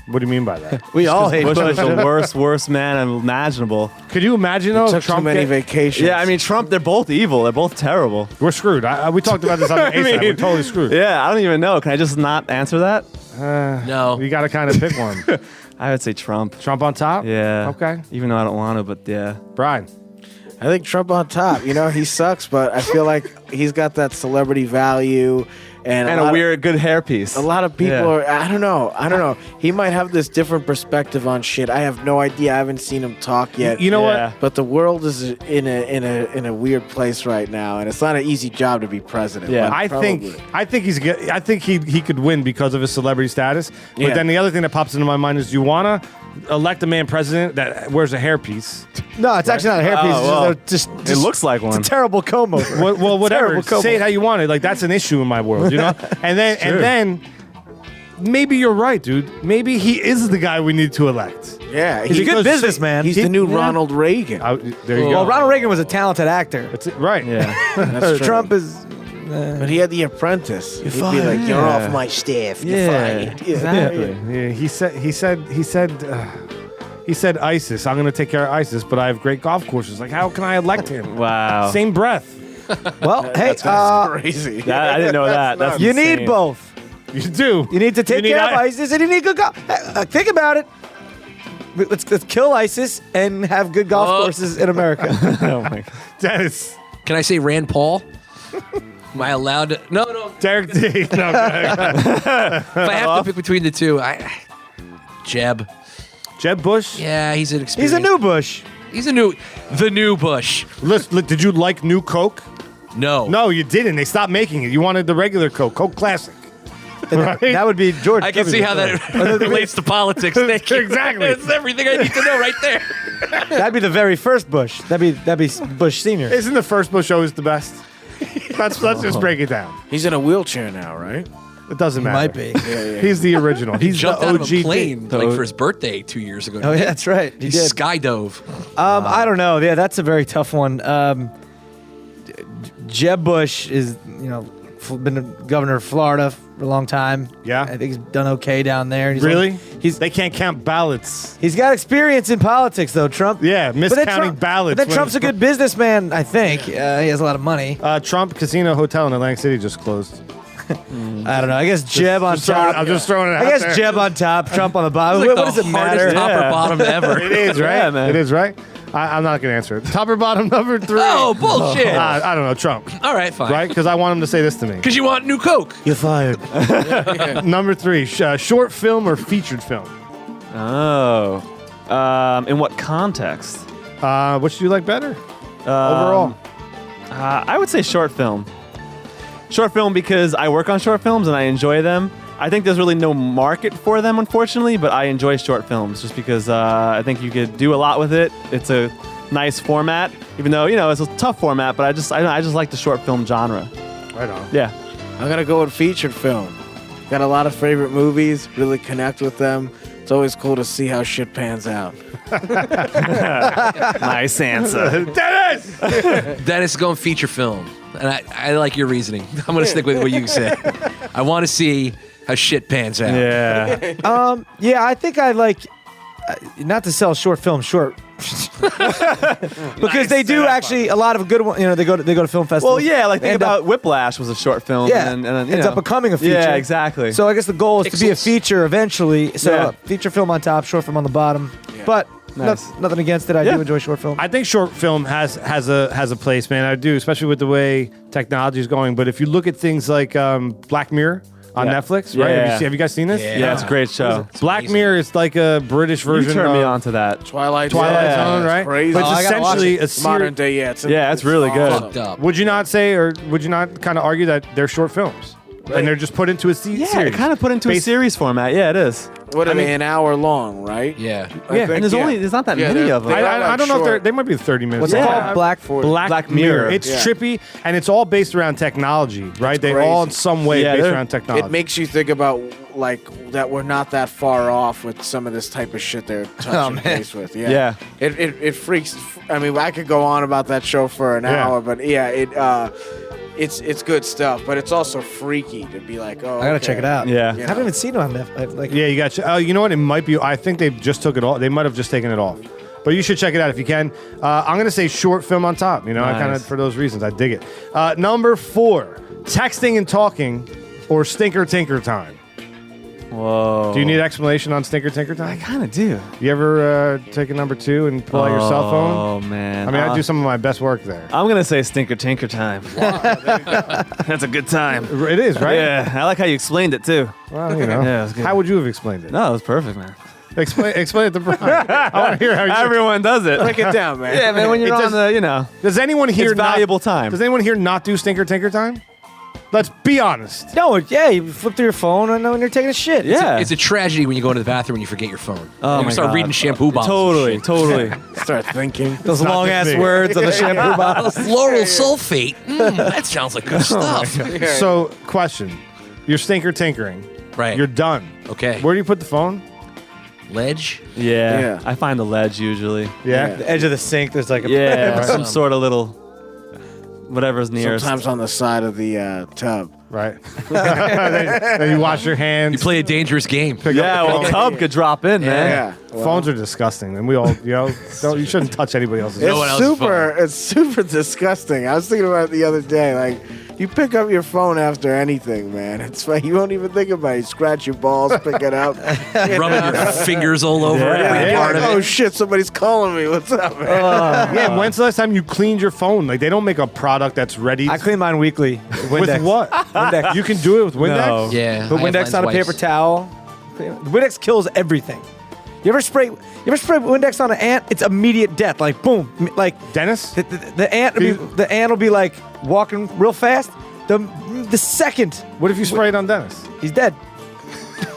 What do you mean by that? We all hate Bush was Bush. the worst man imaginable. Could you imagine though? Took if too Trump many get- vacations. Yeah, I mean Trump. They're both evil. They're both terrible. We're screwed. We talked about this on the ASAP. We're totally screwed. Yeah, I don't even know. Can I just not answer that? No. You got to kind of pick one. I would say Trump. Trump on top? Yeah. Okay. Even though I don't want to, but yeah. Brian. I think Trump on top. You know, he sucks, but I feel like he's got that celebrity value and And a weird, good hairpiece. A lot of people Yeah. are. I don't know. He might have this different perspective on shit. I have no idea. I haven't seen him talk yet. You know Yeah. what? But the world is in a weird place right now, and it's not an easy job to be president. Yeah. but I probably. think he's good. I think he could win because of his celebrity status. But Yeah. then the other thing that pops into my mind is, you want to elect a man president that wears a hairpiece? No, it's actually not a hairpiece. Oh, It's just it looks like one. It's a terrible comb over. Well, whatever. Terrible comb Say it over. how you want it. Like, that's an issue in my world, you know. And then maybe you're right, dude. Maybe he is the guy we need to elect. Yeah, He's a good businessman. He's the new Ronald Reagan. There you Well, go. Ronald Reagan was a talented actor. That's it. Right. Yeah. That's true. Trump is. But he had The Apprentice. He'd be like, "You're Yeah. off my staff. You're Yeah. fired." Yeah. Exactly. Yeah, he said ISIS. I'm going to take care of ISIS, but I have great golf courses. Like, how can I elect him? Wow. Same breath. Well, hey, Crazy. I didn't know that. That's you insane. need both. You do. You need to take need care of I- ISIS, and you need good golf. Think about it. Let's kill ISIS and have good golf courses in America. Oh my God. Dennis. Can I say Rand Paul? Am I allowed to? No. Derek D. No, go ahead. If I have to pick between the two, Jeb. Jeb Bush. Yeah, he's an He's experience. a new Bush. He's the new Bush. Listen, did you like New Coke? No. No, you didn't. They stopped making it. You wanted the regular Coke, Coke Classic. Right? That would be George. I can see how that relates to politics. Thank you. Exactly. It's everything I need to know right there. That'd be the very first Bush. That'd be Bush Senior. Isn't the first Bush always the best? Let's just break it down. He's in a wheelchair now, right? It doesn't matter. Might be. He's the original. He's Jumped the out of OG. a plane The like O- for his birthday 2 years ago. Oh yeah, that's right. He He did. skydove. I don't know. Yeah, that's a very tough one. Jeb Bush is, been the governor of Florida for a long time. Yeah. I think he's done okay down there. Really? They can't count ballots. He's got experience in politics, though. Trump. Yeah, But then miscounting ballots. But then when- Trump's a good businessman. I think he has a lot of money. Trump Casino Hotel in Atlantic City just closed. I don't know. I guess Jeb on top. I'm just throwing it out I guess there. Jeb on top, Trump on the bottom. It's like What the does it hardest matter? top or bottom ever. It is, right? Yeah, man. It is, right? I'm not going to answer it. Top or bottom number 3? Oh, bullshit. I don't know. Trump. All right, fine. Right? Because I want him to say this to me. Because you want new Coke. You're fired. Number 3, short film or featured film? Oh. In what context? Which do you like better? Overall. I would say short film. Short film because I work on short films and I enjoy them. I think there's really no market for them, unfortunately, but I enjoy short films just because I think you could do a lot with it. It's a nice format, even though, it's a tough format, but I just like the short film genre. Right on. Yeah. I'm gonna go with featured film. Got a lot of favorite movies. Really connect with them. It's always cool to see how shit pans out. Nice answer. Dennis! Dennis is going feature film. And I like your reasoning. I'm going to stick with what you said. I want to see how shit pans out. Yeah. Yeah, I think I like not to sell short film short. Because they do actually a lot of good ones. They go to film festivals. Well, yeah, like think End up- about Whiplash was a short film. Yeah, and then, you ends know. up becoming a feature. Yeah, exactly. So I guess the goal is to be a Pixels. feature eventually. So Yeah. feature film on top, short film on the bottom. But Nice. nothing against it. I Yeah. do enjoy short film. I think short film has a place, man. I do, especially with the way technology is going. But if you look at things like Black Mirror on Yeah. Netflix, right? Yeah. Have you guys seen this? Yeah. yeah, it's a great show. Black Mirror is like a British You version turned me of on to that. Twilight Twilight Yeah. Zone, right? Crazy. But Oh, it's I gotta watch essentially it. a series. Modern day, yeah. Yeah, it's really good. Fucked up. Would you not say, or would you not kind of argue that they're short films? And they're just put into a Yeah, series. it kind of put into a Based- series format. Yeah, it is. What are they, an hour long, right? Yeah. I Yeah, think, And there's not that Yeah, many they're- of them. they are, I like, don't know if short. they might be 30 minutes. What's it Yeah. called? Black. Black Mirror. It's Yeah. trippy, and it's all based around technology, right? They're crazy. all in some way Yeah, based they're- around technology. It makes you think about like that we're not that far off with some of this type of shit they're touching base with. Yeah. Yeah. It freaks. I mean, I could go on about that show for an Yeah. hour, but yeah, it's good stuff. But it's also freaky to be like, oh, I gotta okay. check it out. Yeah. You I haven't even seen it on Netflix. Like, Yeah, you got. You know what? It might be. I think they just took it off. They might have just taken it off. But you should check it out if you can. I'm gonna say short film on top. I kind of Nice. for those reasons I dig it. Number 4, texting and talking, or stinker tinker time. Whoa. Do you need explanation on stinker tinker I time? kind of do. You ever take a number 2 and pull out your cell phone? Oh man. I mean, I do some of my best work there. I'm gonna say stinker tinker time. That's a good time. It is, right? Yeah, I like how you explained it too. Well, you know. Yeah, it was good. How would you have explained it? No, it was perfect, man. Explain it to Brian. I want to hear how you. Everyone does it. Break it down, man. Yeah, man. When you're It on does- the, Does anyone here it's valuable not, time. Does anyone here not do stinker tinker time? Let's be honest. no, yeah, you flip through your phone and when you're taking a shit. Yeah. It's a tragedy when you go into the bathroom and you forget your phone. Oh you my start God. reading shampoo bottles. and Totally, shit. totally. Start thinking. Those not long just ass me. words on the shampoo bottles. Lauryl sulfate. That sounds like good stuff. So, question: you're stinker tinkering. Right. You're done. Okay. Where do you put the phone? ledge. Yeah, I find the ledge usually. Yeah. The edge of the sink. There's like a Yeah, some sort of little whatever's nearest. Sometimes on the side of the tub. Right. then you wash your hands. You play a dangerous game. Yeah, well, tub could drop in, man. Yeah. Well, Phones are disgusting, and we all, you shouldn't touch anybody else's. No one it's else's super. It's super disgusting. I was thinking about it the other day. Like, you pick up your phone after anything, man. It's like you won't even think about it. You scratch your balls, pick it up, Rubbing your fingers all over it. Yeah. being You're part like, of oh it. shit, somebody's calling me. What's up, man? Yeah, when's the last time you cleaned your phone? Like, they don't make a product that's ready. I clean mine weekly. with Windex. what? Windex. You can do it with Windex? No. Yeah. Put I have Windex on a lens paper wipes. towel. Windex kills everything. You ever spray Windex on an ant? It's immediate death. Like boom. Like Dennis? the ant will be like walking real fast. The second What if you spray it on Dennis? he's dead.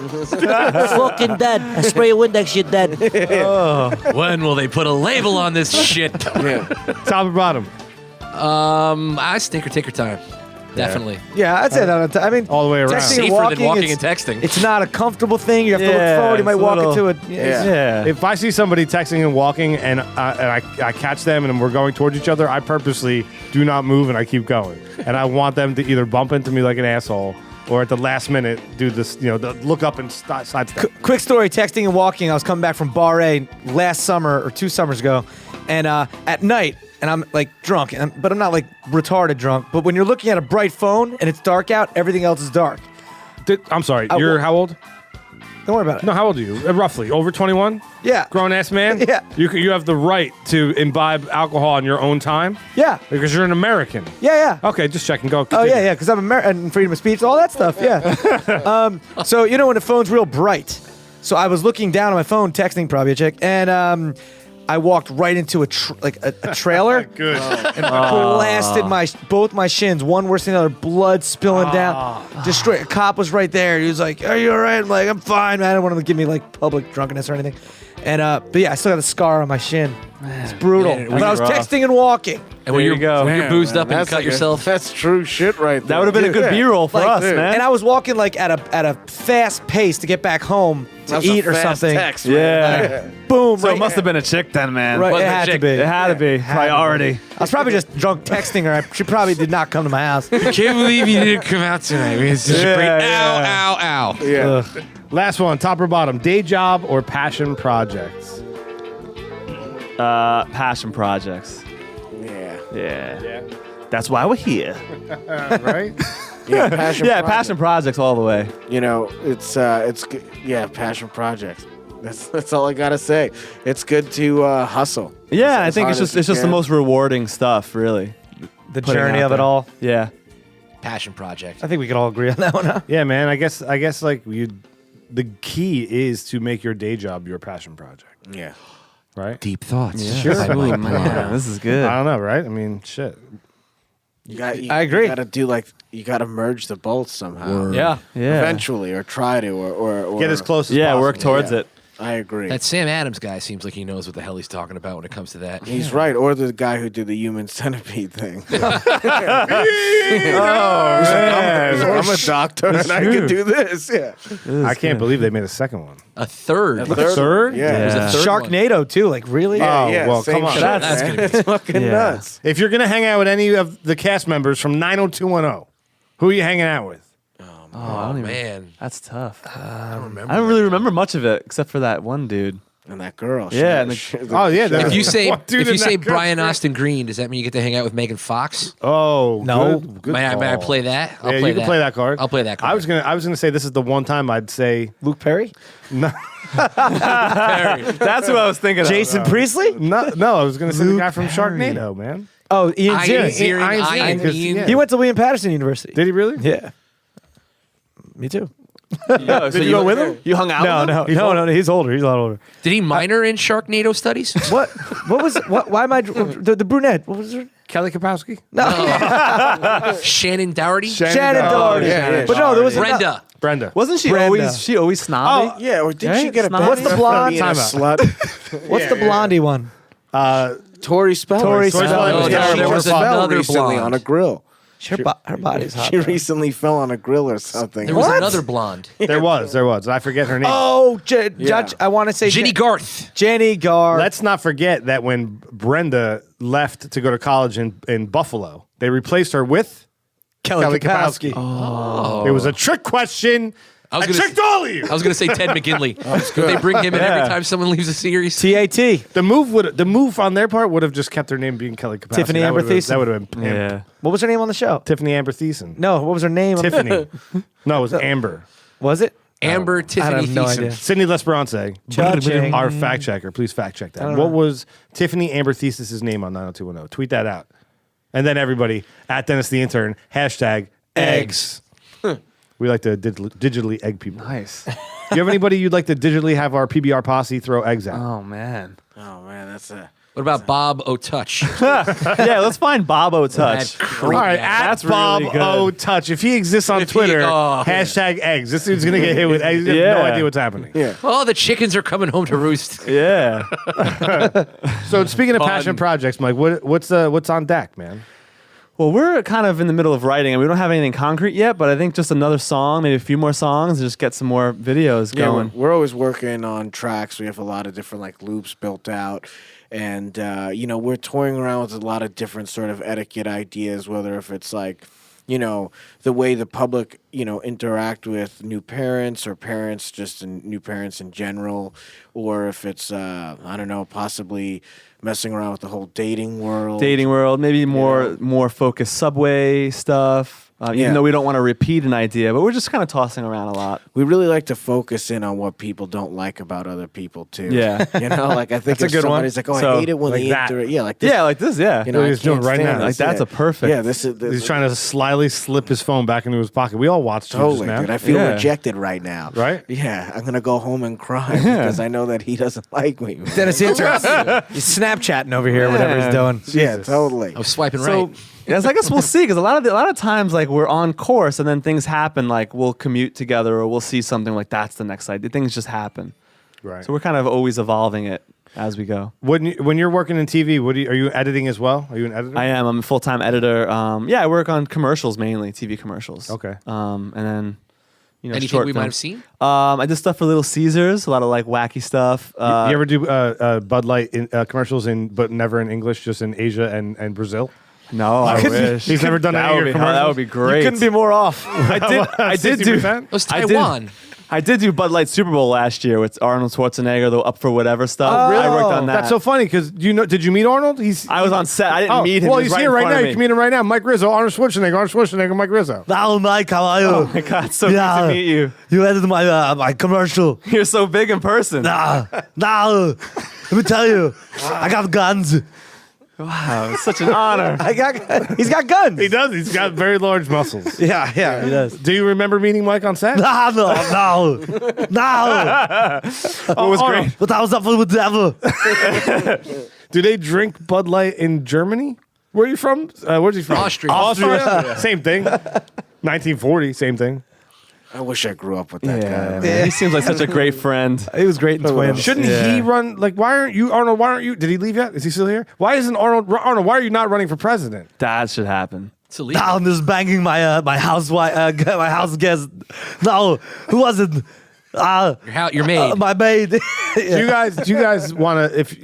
Fucking dead. I spray a Windex, you're dead. When will they put a label on this shit? Top or bottom? I stink or take your time. Definitely. Yeah, I'd say that. I mean, All the way around. texting Safer and than walking, walking it's- and texting. It's not a comfortable thing. You have to look Yeah, forward. You might it's a walk little- into it. Yeah. If I see somebody texting and walking and I catch them and we're going towards each other, I purposely do not move and I keep going. And I want them to either bump into me like an asshole or at the last minute do this, look up and sidestep. Quick story: texting and walking. I was coming back from Bar A last summer or 2 summers ago, and at night, and I'm like drunk, but I'm not like retarded drunk. But when you're looking at a bright phone and it's dark out, everything else is dark. I'm sorry, I you're wa- how old? Don't worry about it. No, how old are you? Roughly. Over 21? Yeah. Grown ass man? Yeah. You have the right to imbibe alcohol on your own time Yeah. because you're an American. Yeah. Okay, just checking. Go. Oh continue. yeah, because I'm American, freedom of speech, all that stuff. Yeah. So when the phone's real bright, so I was looking down on my phone, texting probably a chick, and I walked right into a trailer Good. and blasted both my shins, one worse than the other, blood spilling down. Destroyed. A cop was right there. He was like, "Are you all right?" I'm like, "I'm fine, man." I don't want him to give me like public drunkenness or anything. And but yeah, I still got a scar on my shin. It's brutal. Yeah, But I was rough. texting and walking. And when There you go. when you're boozed up and That's cut like yourself. That's true shit right there. That would have been a good B-roll for us, dude. man. And I was walking like at a fast pace to get back home to That's a eat or fast something. text, man. yeah. Boom! So right, it must have been a chick then, man. right. Wasn't It a had to chick. be. It had to be priority. I was probably just drunk texting her. She probably did not come to my house. Can't believe you didn't come out tonight. It's just Yeah, great. yeah. Ow. Yeah. Last one, top or bottom, day job or passion projects? Passion projects. Yeah. Yeah. That's why we're here. Right? Yeah. Passion. Yeah, project. passion projects all the way. It's good. Yeah, passion projects. That's all I gotta say. It's good to hustle. Yeah, I As think hard it's as just you the can. most rewarding stuff, really. The Putting journey out of it there. all. Yeah. Passion project. I think we could all agree on that one. Huh? Yeah, man. I guess like the key is to make your day job your passion project, Yeah. right? Deep thoughts. Sure. Ooh, man, this is good. I don't know, right? I mean, shit. I agree. You gotta merge the both somehow. Yeah. Yeah. Eventually, or try to, or Get as close as Yeah, possible. work towards Yeah. it. I agree. That Sam Adams guy seems like he knows what the hell he's talking about when it comes to that. He's right. Or the guy who did the human centipede thing. Oh, I'm a doctor and I can do this. Yeah. I can't believe they made a second one. A third. Third? Yeah. There's a third one. Sharknado too. Like really? Oh, yeah, well, same come on. shit, That's man. gonna be- It's fucking Yeah. nuts. If you're gonna hang out with any of the cast members from 90210, who are you hanging out with? Oh, man. That's tough. I don't remember. I don't really remember much of it except for that one dude. And that girl. Yeah, and Oh yeah, there's If you say one dude if you in say that Brian country. Austin Green, does that mean you get to hang out with Megan Fox? Oh No. good May I call. play that? Yeah, you can play that card. I'll play that card. I was gonna say this is the one time I'd say Luke Perry, That's who I was thinking Jason Priestley. no. I was gonna say the guy from Sharknado, man. Oh, Ian Ian Ziering. Ziering. Yeah. He went to William Patterson University. Did he really? Yeah. Me too. Yo, so you go with him? You hung out with him? No. He's older. He's a lot older. Did he minor in Sharknado studies? What? What was? What? Why am I the brunette? What was her? Kelly Kapowski? No, Shannon Doherty? Shannon Doherty. yeah, But no, there was Brenda. Wasn't she Brenda. always snobby? Oh, Yeah, or did she Right? get a It's not- bad What's the name blonde? for being a Timeout. slut? What's the blondie one? Tori Speller. Tori Speller. Oh, Yeah, there she was just fell another recently blonde. on a grill. Her body's hot. She though. recently fell on a grill or something. There was What? another blonde, There was. I forget her name. Oh, Yeah. Judge. I want to say Jenny Garth. Jenny Garth. Let's not forget that when Brenda left to go to college in Buffalo, they replaced her with Kelly Kapowski. Oh. It was a trick question. I was gonna tricked all of you. I was going to say Ted McGinley. Would they bring him in every time someone leaves a series? TAT. The move on their part would have just kept her name being Kelly Kapowski. Tiffany That Amber would have been- Thiessen. That would have been pimp. Yeah. What was her name on the show? Tiffany Amber Thiessen. No, what was her name? Tiffany. No, it was Amber. Was it? Amber Tiffany have no Thiessen. idea. Sydney Lesperance, Judging. our fact checker. Please fact check that. don't What know. was Tiffany Amber Thiessen' name on 90210? Tweet that out. And then everybody, at Dennis the Intern, hashtag eggs. We like to digitally egg people. Nice. You have anybody you'd like to digitally have our PBR posse throw eggs at? Oh man. Oh man, that's a. What about Bobo Touch? Yeah, let's find Bobo Touch. All right, at That's Bob really good. O Touch. If he exists on If he- Twitter, oh. hashtag eggs. This dude's gonna get hit with eggs. You have no Yeah. idea what's happening. Yeah. Oh, the chickens are coming home to roost. Yeah. So speaking of Fun. passion projects, Mike, what's on deck, man? Well, we're kind of in the middle of writing, and we don't have anything concrete yet. But I think just another song, maybe a few more songs, and just get some more videos Yeah, going. we're always working on tracks. We have a lot of different like loops built out, and we're toying around with a lot of different sort of etiquette ideas. Whether if it's like, the way the public interact with new parents or parents just new parents in general, or if it's I don't know, possibly messing around with the whole dating world. Dating world, maybe more focused subway stuff. Yeah. Even though we don't want to repeat an idea, but we're just kind of tossing around a lot. We really like to focus in on what people don't like about other people too. Yeah. Like I think That's a if good one. somebody's like, oh, So, I hate it when like they that. like this. Yeah, like this. Yeah. I he's doing can't right stand now. this. Like, that's Yeah. a perfect. Yeah, this is. He's trying to slyly slip his phone back into his pocket. We all watched him just Totally, now. dude. I feel Yeah. rejected right now. Right? Yeah, I'm gonna go home and cry because I know that he doesn't like me. Dennis the Intern. He's Snapchatting over here, whatever he's doing. Yeah, totally. I was swiping So, right. yes, I guess we'll see, because a lot of times, like, we're on course and then things happen. Like, we'll commute together or we'll see something like that's the next idea. Things just happen. Right. So we're kind of always evolving it as we go. When you're working in TV, are you editing as well? Are you an editor? I am. I'm a full-time editor. I work on commercials mainly, TV commercials. Okay. And then, Anything short we might have films. seen? I did stuff for Little Caesars, a lot of like wacky stuff. You ever do Bud Light commercials but never in English, just in Asia and Brazil? No, I wish. He's never done that. any of Would your be, that commercials? would be great. Couldn't be more off. I did do. 60%? It was I did- Taiwan. I did do Bud Light Super Bowl last year with Arnold Schwarzenegger, the Up for Whatever stuff. I worked on that. That's so funny because did you meet Arnold? I was on set. I didn't meet him. Well, He was he's right here in right front now. of You me. can meet him right now. Mike Rizzo, Arnold Schwarzenegger, Mike Rizzo. Now, Mike, how are you? Oh my God, so nice to meet you. You edited my commercial. You're so big in person. Now, let me tell you, I got guns. Wow, it's such an honor. He's got guns. He does. He's got very large muscles. Yeah, he does. Do you remember meeting Mike on set? No. What was great? But I was up with the devil. Do they drink Bud Light in Germany? Where are you from? Where's he from? Austria. Austria? Same thing. 1940, same thing. I wish I grew up with that guy. Yeah, Man. he seems like such a great friend. He was great in Twins. Shouldn't he run? Like, why aren't you, Arnold? Why aren't you? Did he leave yet? Is he still here? Why isn't Arnold? Why are you not running for president? That should happen. It's illegal. Now I'm just banging my housewife, my house guest. No, who was it? Your maid. My maid. Do you guys want to, if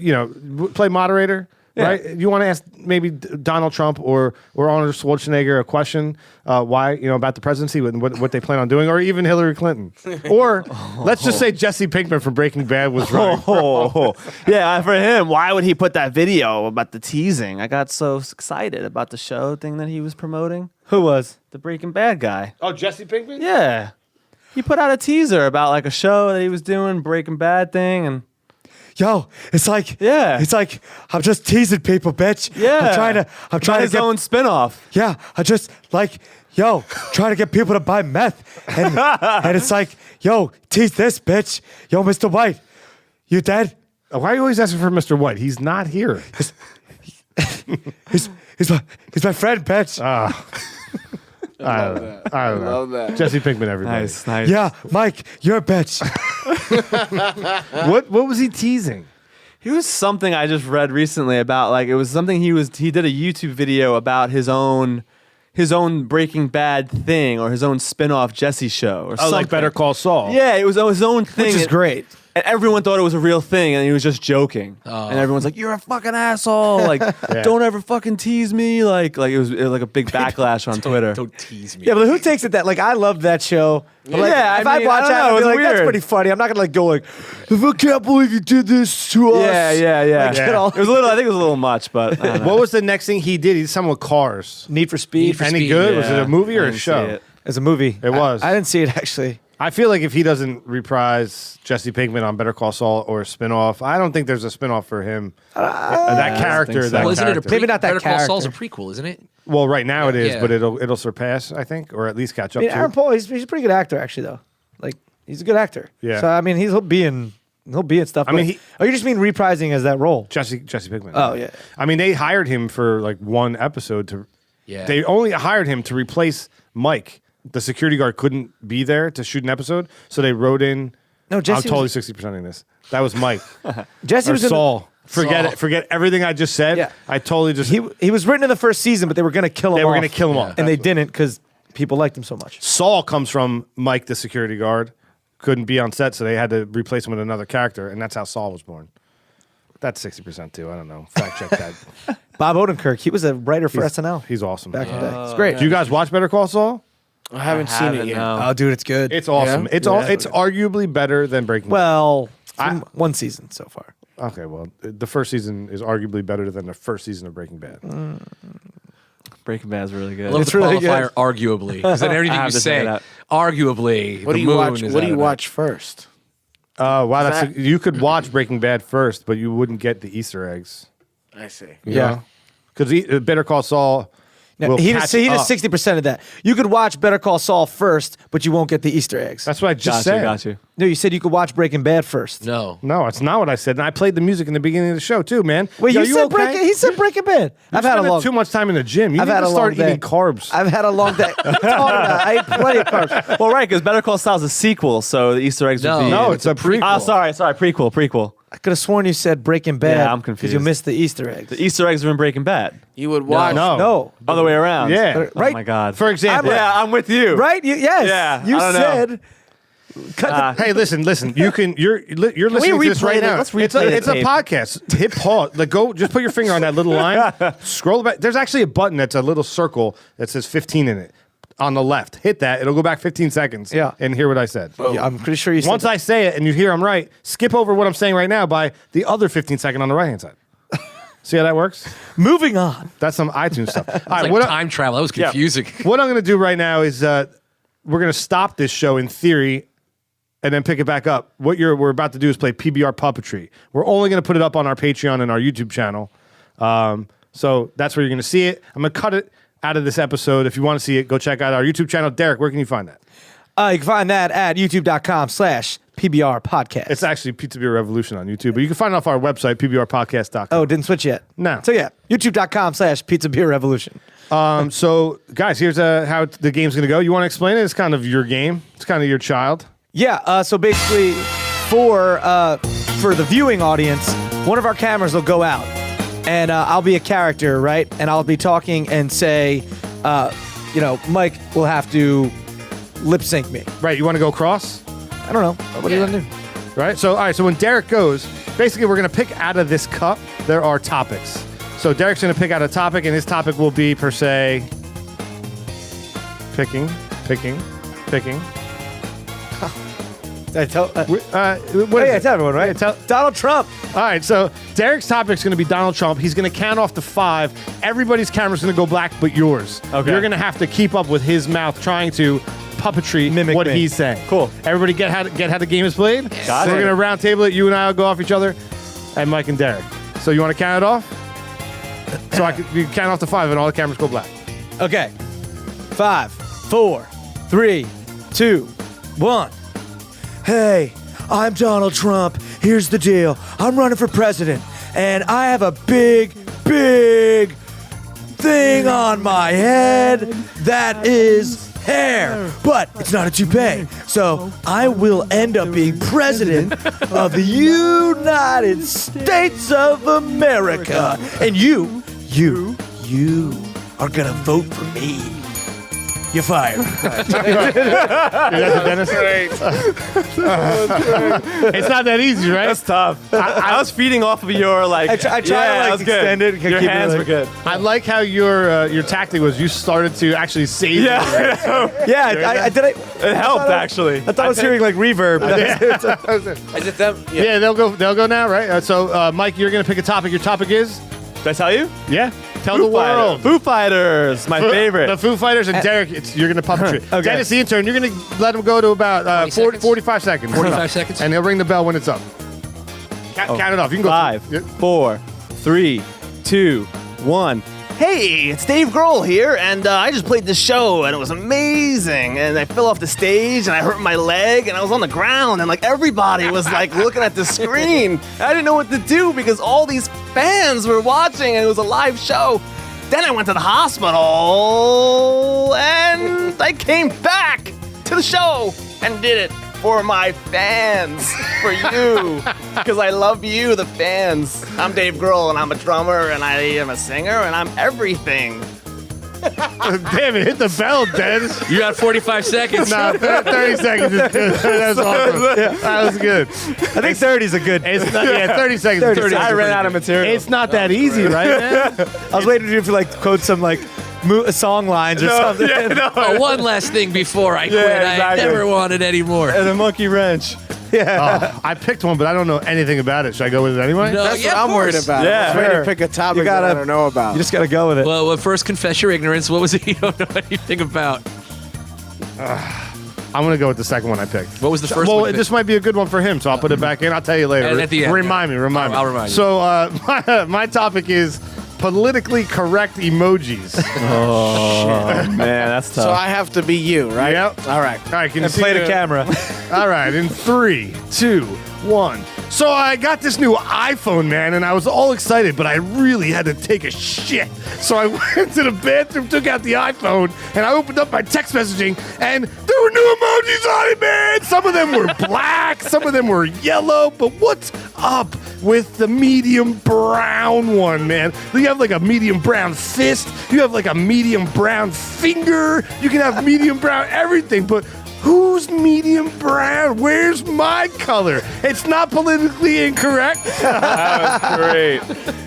play moderator? Right? You want to ask maybe Donald Trump or Arnold Schwarzenegger a question, why, about the presidency and what they plan on doing, or even Hillary Clinton. Or let's just say Jesse Pinkman from Breaking Bad was right. Yeah, for him, why would he put that video about the teasing? I got so excited about the show thing that he was promoting. Who was? The Breaking Bad guy. Oh, Jesse Pinkman? Yeah. He put out a teaser about like a show that he was doing, Breaking Bad thing, and Yo, it's like I'm just teasing people, bitch. yeah. I'm trying to his get own spinoff. Yeah, I just trying to get people to buy meth. And it's like, yo, tease this, bitch. Yo, Mr. White, you dead? Why are you always asking for Mr. White? He's not here. He's my friend, bitch. I don't know. Love that. Jesse Pinkman, everybody. Nice. Yeah, Mike, you're a bitch. What was he teasing? He was something I just read recently about, like, it was something he did a YouTube video about his own his own Breaking Bad thing or his own spin-off Jesse show or something. like Better Call Saul. Yeah, it was his own thing. Which is great. And everyone thought it was a real thing, and he was just joking. And everyone's like, "You're a fucking asshole! Like, don't ever fucking tease me!" Like it was like a big backlash on Twitter. Don't tease me. Yeah, but who takes it that? Like, I loved that show. But, like, Yeah, if I I mean, watch I don't that, know, I'd it be was like, that's weird. pretty funny. I'm not gonna like go like, I can't believe you did this to us. Yeah. Like, get all- It was a little. I think it was a little much, but I don't know. What was the next thing he did? He did something with cars. Need for Speed. Need for Any Speed, good? Was it Yeah, a movie or I a didn't show? see it. It's a movie. It was. I didn't see it actually. I feel like if he doesn't reprise Jesse Pinkman on Better Call Saul or a spinoff, I don't think there's a spinoff for him. That character, so. that Well, isn't it a character. Maybe not that Better Call Saul's a character. prequel, isn't it? Well, right now it is, Yeah. but it'll surpass, I think, or at least catch up I mean, to. Aaron Paul, he's a pretty good actor actually though. Like, he's a good actor. Yeah. So I mean, he'll be in stuff. I mean, oh, you just mean reprising as that role? Jesse Pinkman. Oh, yeah. I mean, they hired him for like one episode to. Yeah. They only hired him to replace Mike. The security guard couldn't be there to shoot an episode, so they wrote in. No, Jesse I'm totally was- 60%ing this. That was Mike. Jesse or was in the- Saul. Forget Saul. it. Forget everything I just said. Yeah. I totally just. He was written in the first season, but they were gonna kill him. They were off. gonna kill him off. and they That's what- didn't because people liked him so much. Saul comes from Mike, the security guard. Couldn't be on set, so they had to replace him with another character, and that's how Saul was born. That's 60% too. I don't know. Fact check that. Bob Odenkirk, he was a writer for SNL He's awesome. back in the day. It's great. Do you guys watch Better Call Saul? I haven't seen it yet. No. Oh, dude, it's good. It's awesome. Yeah? It's arguably better than Breaking Bad. well, one season so far. Okay, well, the first season is arguably better than the first season of Breaking Bad. Breaking Bad's really good. I love It's the really qualifier, arguably. Because then everything I you have to say say, that. arguably, What the do you moon watch? is What do out you of it. watch first? Wow, you could watch Breaking Bad first, but you wouldn't get the Easter eggs. I see. Yeah. Because Better Call Saul No, will he catch does up. 60% of that. You could watch Better Call Saul first, but you won't get the Easter eggs. That's what I just said. Got you. No, you said you could watch Breaking Bad first. No. No, it's not what I said. And I played the music in the beginning of the show too, man. Wait, Yo, you said okay? he said Breaking Bad. I've had a long. too much time in the gym. You I've need had to a start long day. eating carbs. I've had a long day. What are you talking about? I ate plenty of carbs. Well, right, because Better Call Saul's a sequel, so the Easter eggs would be. No, it's a prequel. Oh, sorry, prequel. I could have sworn you said Breaking Bad. Yeah, I'm because you confused. missed the Easter eggs. The Easter eggs are in Breaking Bad. You would watch. No. Other way around. Yeah. Oh Right. my God. For example, yeah, I'm with you. Right? Yes. Yeah, You I don't know. said. hey, listen. You're listening to this replay right it? now. Let's It's replay a the tape. podcast. Hit pause. Like just put your finger on that little line. Scroll back. There's actually a button that's a little circle that says 15 in it on the left. Hit that. It'll go back 15 seconds. Yeah. And hear what I said. Yeah, I'm pretty sure you said. Once I say it and you hear I'm right, skip over what I'm saying right now by the other 15 second on the right hand side. See how that works? Moving on. That's some iTunes stuff. All It's right, like what, time travel. That was confusing. what I'm going to do right now is we're going to stop this show in theory and then pick it back up. What we're about to do is play PBR Puppetry. We're only going to put it up on our Patreon and our YouTube channel. So that's where you're going to see it. I'm going to cut it out of this episode. If you want to see it, go check out our YouTube channel. Derek, where can you find that? You can find that at youtube.com/PBR podcast. It's actually Pizza Beer Revolution on YouTube, but you can find it off our website, pbrpodcast.com. Oh, didn't switch yet. No. So yeah, youtube.com/Pizza Beer Revolution. So, guys, here's how the game's going to go. You want to explain it? It's kind of your game. It's kind of your child. Yeah. So basically, for the viewing audience, one of our cameras will go out, and I'll be a character, right? And I'll be talking and say, Mike will have to lip sync me. Right, you want to go across? I don't know. What do you want to do? Right? So, all right, so when Derek goes, basically we're going to pick out of this cup, there are topics. So Derek's going to pick out a topic, and his topic will be, per se, picking. I tell. What is it? tell everyone, right? Yeah, tell- Donald Trump. All right, so Derek's topic is going to be Donald Trump. He's going to count off to 5. Everybody's camera's going to go black but yours. Okay. You're going to have to keep up with his mouth trying to puppetry Mimic what me. he's saying. Cool. Everybody get how the game is played? Got So it. we're going to round table it. You and I will go off each other, and Mike and Derek. So you want to count it off? So you can count off to 5 and all the cameras go black. Okay. 5, 4, 3, 2, 1. Hey, I'm Donald Trump. Here's the deal. I'm running for president, and I have a big thing on my head that is hair, but it's not a toupee. So I will end up being president of the United States of America. And you are gonna vote for me. You're fired. That's a dentist. It's not that easy, right? That's tough. I was feeding off of your like. I try to that like was good. extend it. Your keep hands it, were good. I like how your tactic was you started to actually save Yeah, Yeah, I did. it helped actually. I thought I was hearing like reverb. Is it them? Yeah, they'll go now, right? So, Mike, you're going to pick a topic. Your topic is? Did I tell you? Yeah. Tell the world. Foo Fighters, my favorite. The Foo Fighters and Derek, you're going to puppetry. Okay. Dennis, the intern, you're going to let him go to about 45 seconds. 45 seconds. And he'll ring the bell when it's up. Count it off. You can go. 5, Yeah. 4, 3, 2, 1. Hey, it's Dave Grohl here, and I just played this show, and it was amazing. And I fell off the stage, and I hurt my leg, and I was on the ground, and like everybody was like looking at the screen. I didn't know what to do because all these fans were watching, and it was a live show. Then I went to the hospital, and I came back to the show and did it for my fans, for you, because I love you, the fans. I'm Dave Grohl, and I'm a drummer, and I am a singer, and I'm everything. Damn it, hit the bell, Dennis. You got 45 seconds. No, 30 seconds is good. That was awesome. That was good. I think 30 is a good. It's not, 30 seconds. 30 I ran out of material. It's not that easy, right, man? I was waiting for you to like quote some like song lines or something. Oh, one last thing before I quit. I exactly. never wanted any more. And a monkey wrench. I picked one, but I don't know anything about it. Should I go with it anyway? No, That's yeah, what of I'm worried course. about. Yeah. I'm trying Sure. to pick a topic You gotta- that I don't know about. You just got to go with it. Well, first confess your ignorance. What was it you don't know anything about? I'm going to go with the second one I picked. What was the first Well, one? this might be a good one for him, so I'll put it back in. I'll tell you later. And at the end, remind me. I'll remind you. So my topic is politically correct emojis. Oh, man, that's tough. So I have to be you, right? Yep. All right. All right, can you and see play the camera. All right, in 3, 2, 1. So I got this new iPhone, man, and I was all excited, but I really had to take a shit. So I went to the bathroom, took out the iPhone, and I opened up my text messaging, and there were new emojis on it, man. Some of them were black, some of them were yellow, but what's up with the medium brown one, man? You have like a medium brown fist, you have like a medium brown finger, you can have medium brown everything, but who's medium brown? Where's my color? It's not politically incorrect. That was great.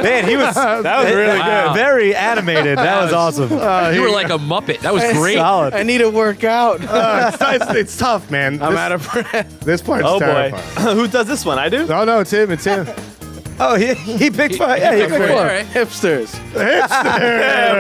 Man, he was. That was really Wow. Very animated. That was awesome. You were like a Muppet. That was great. Solid. I need to work out. It's tough, man. I'm out of breath. This part's Oh, boy. terrifying. Who does this one? I do? No, it's him. It's him. Oh, he picked fun. Yeah, he picked picked fun. fun. All right. Hipsters. Yeah,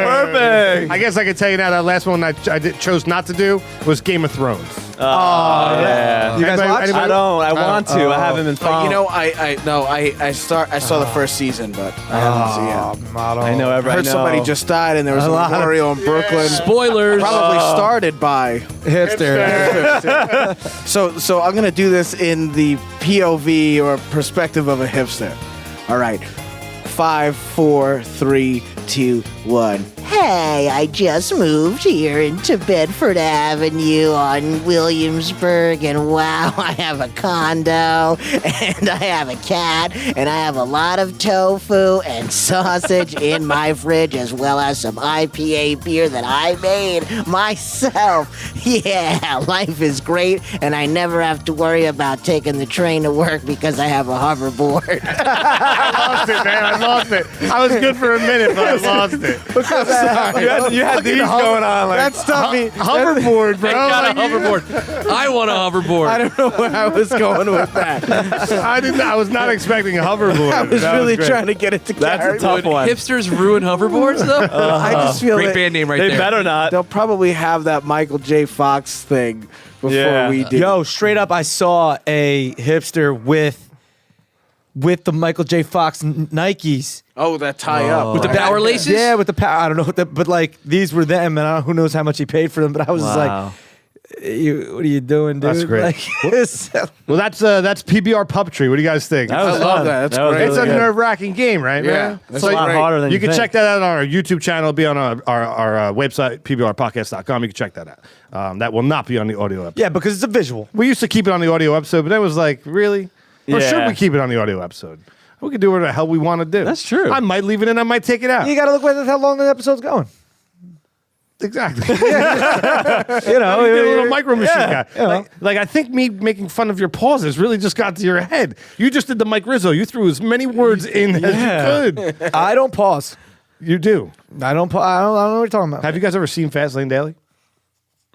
perfect. I guess I can tell you now that last one I chose not to do was Game of Thrones. Oh, yeah. You guys Anybody- watch? anybody- I don't. I want to. I haven't been following. You know, I saw the first season, but I haven't seen it. I know. I heard somebody just died, and there was a lot of- memorial in Brooklyn. Spoilers. Probably started by. Hipster. So I'm gonna do this in the POV or perspective of a hipster. All right, 5, 4, 3, 2, 1. Hey, I just moved here into Bedford Avenue on Williamsburg, and wow, I have a condo, and I have a cat, and I have a lot of tofu and sausage in my fridge, as well as some IPA beer that I made myself. Yeah, life is great, and I never have to worry about taking the train to work because I have a hoverboard. I lost it, man. I lost it. I was good for a minute, but I lost it. You had these going on. Like, That's toughy. Hoverboard, bro. I got a Like, hoverboard. I want a hoverboard. I don't know where I was going with that. I was not expecting a hoverboard. I was That really great. trying to get it to That's carry. a tough Would one. hipsters ruin hoverboards, though? I just feel Great that band name right They there. better not. they'll probably have that Michael J. Fox thing before Yeah. we do. Yo, straight up, I saw a hipster with the Michael J. Fox Nikes. Oh, that tie up. With the right? power laces? Yeah, with the power. I don't know, but like these were them, and I don't know who knows how much he paid for them. But I was just Wow. like, what are you doing, dude? That's great. Like, Well, that's PBR Puppetry. What do you guys think? That was I love fun. that. That's was great. It's really a good. nerve-wracking game, right, Yeah, man? that's It's a lot great. harder than You you can think. check that out on our YouTube channel. It'll be on our website, pbrpodcast.com. You can check that out. That will not be on the audio episode. yeah, because it's a visual. We used to keep it on the audio episode, but then it was like, really? Or Yeah. should we keep it on the audio episode? We can do whatever the hell we want to do. That's true. I might leave it in. I might take it out. You got to look at how long the episode's going. Exactly. You know, You're a little micro machine yeah, guy. you know. Like, I think me making fun of your pauses really just got to your head. You just did the Mike Rizzo. You threw as many words in as you could. I don't pause. You do. I don't know what you're talking about. Have you guys ever seen Fastlane Daily?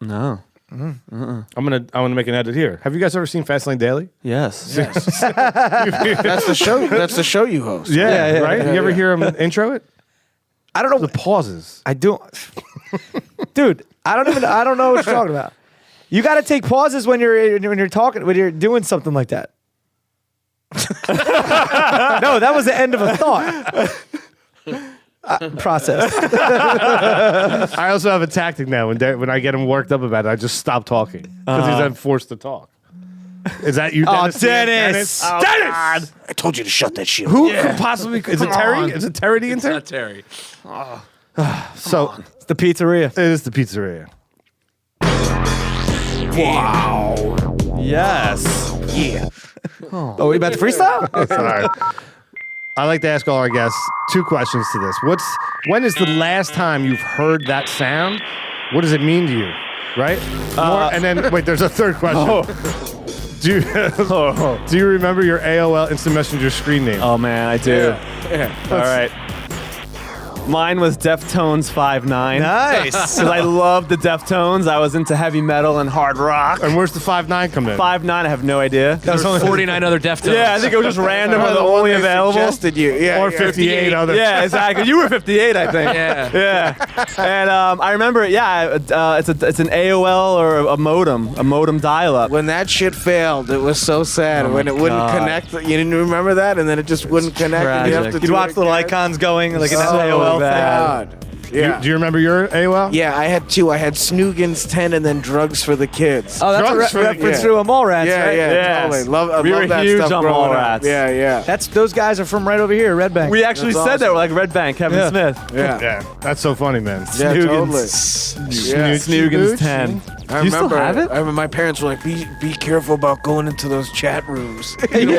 No. I'm gonna make an edit here. Have you guys ever seen Fastlane Daily? Yes. That's the show. That's the show you host. Yeah, right. yeah, you ever yeah. hear him intro it? I don't know. The pauses. I do. Dude, I don't know what you're talking about. You got to take pauses when you're talking, when you're doing something like that. No, that was the end of a thought. Process. I also have a tactic now. When I get him worked up about it, I just stop talking because he's then forced to talk. Is that you, Oh, Dennis? Dennis. Oh, Dennis! I told you to shut that shit. Who could possibly? Is it Terry? Is it Terry the intern? Not Terry. So It's the pizzeria. it is the pizzeria. Yes. Yeah. Oh, we about to freestyle? Sorry. I like to ask all our guests 2 questions to this. When is the last time you've heard that sound? What does it mean to you? Right? And then wait, there's a third question. Do you remember your AOL Instant Messenger screen name? Oh man, I do. All right. Mine was Deftones 5'9". Nice. Because I loved the Deftones. I was into heavy metal and hard rock. And where's the 5'9" come in? 5'9", I have no idea. There's only 49 other Deftones. Yeah, I think it was just random or the only available. Suggested you. Yeah. Or yeah. 58 other. Yeah, exactly. You were 58, I think. Yeah. Yeah. And I remember, it's an AOL or a modem dial-up. When that shit failed, it was so sad. When it wouldn't God. connect, you didn't remember that, and then it just wouldn't connect. And you have to Tragic. You'd do watch it little again. icons going like an So AOL bad. thing. God. Yeah. Do you remember your AOL? Yeah, I had 2. I had Snoogan's 10 and then Drugs for the Kids. Oh, that's Drugs for a the- reference yeah. to a Mallrats, yeah, right? yeah, Yes. totally. I We love were that huge stuff on growing Mallrats. up. Yeah, yeah. Those guys are from right over here, Red Bank. We actually That's said that. awesome. We're like Red Bank, Kevin Yeah. Smith. yeah. Yeah, that's so funny, man. Yeah, totally. Yeah. Snoogan's 10. I Do you still remember, have it? I remember my parents were like, be careful about going into those chat rooms. You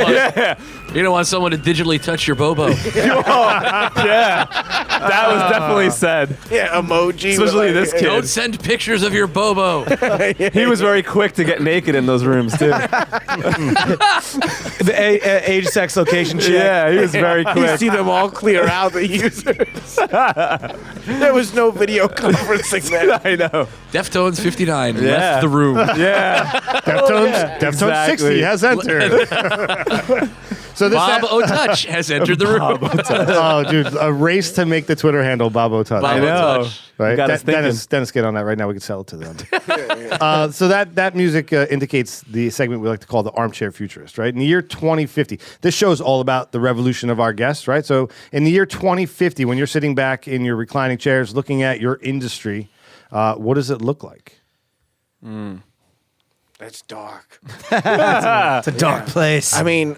don't want someone to digitally touch your Bobo. Yeah. That was definitely said. yeah, emoji. Especially this kid. Don't send pictures of your Bobo. He was very quick to get naked in those rooms, too. The age, sex, location check. Yeah, he was very You quick. see them all clear out, the users. There was no video conferencing then. I know. Deftones 59 Yeah. left the room. Yeah. Deftones exactly. 60 has entered. So this Bobo Touch has entered the room. oh, dude, a race to make the Twitter handle Bobo Touch. Bobo I know. Touch. Right? Got us thinking. Dennis, get on that right now. We can sell it to them. So that music indicates the segment we like to call the Armchair Futurist, right? In the year 2050, this show is all about the revolution of our guests, right? So in the year 2050, when you're sitting back in your reclining chairs looking at your industry, what does it look like? That's dark. It's a dark place. I mean,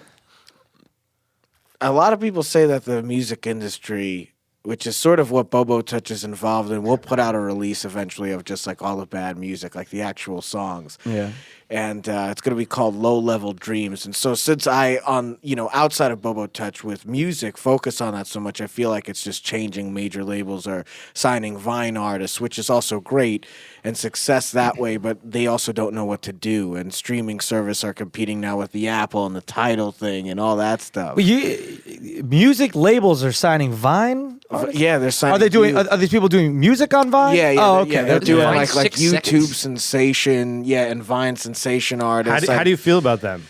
a lot of people say that the music industry, which is sort of what Bobo Touch is involved in, we'll put out a release eventually of just like all the bad music, like the actual songs. Yeah. And it's going to be called Low Level Dreams. And so since outside of Bobo Touch with music, focus on that so much, I feel like it's just changing. Major labels are signing Vine artists, which is also great and success that way, but they also don't know what to do. And streaming service are competing now with the Apple and the Tidal thing and all that stuff. Music labels are signing Vine. Yeah, they're signing. Are they doing? Are these people doing music on Vine? Yeah, yeah, Oh, they're, okay. yeah, they're okay. doing Vine like 6 YouTube seconds? sensation, and Vine sensation artists. How do you feel about them?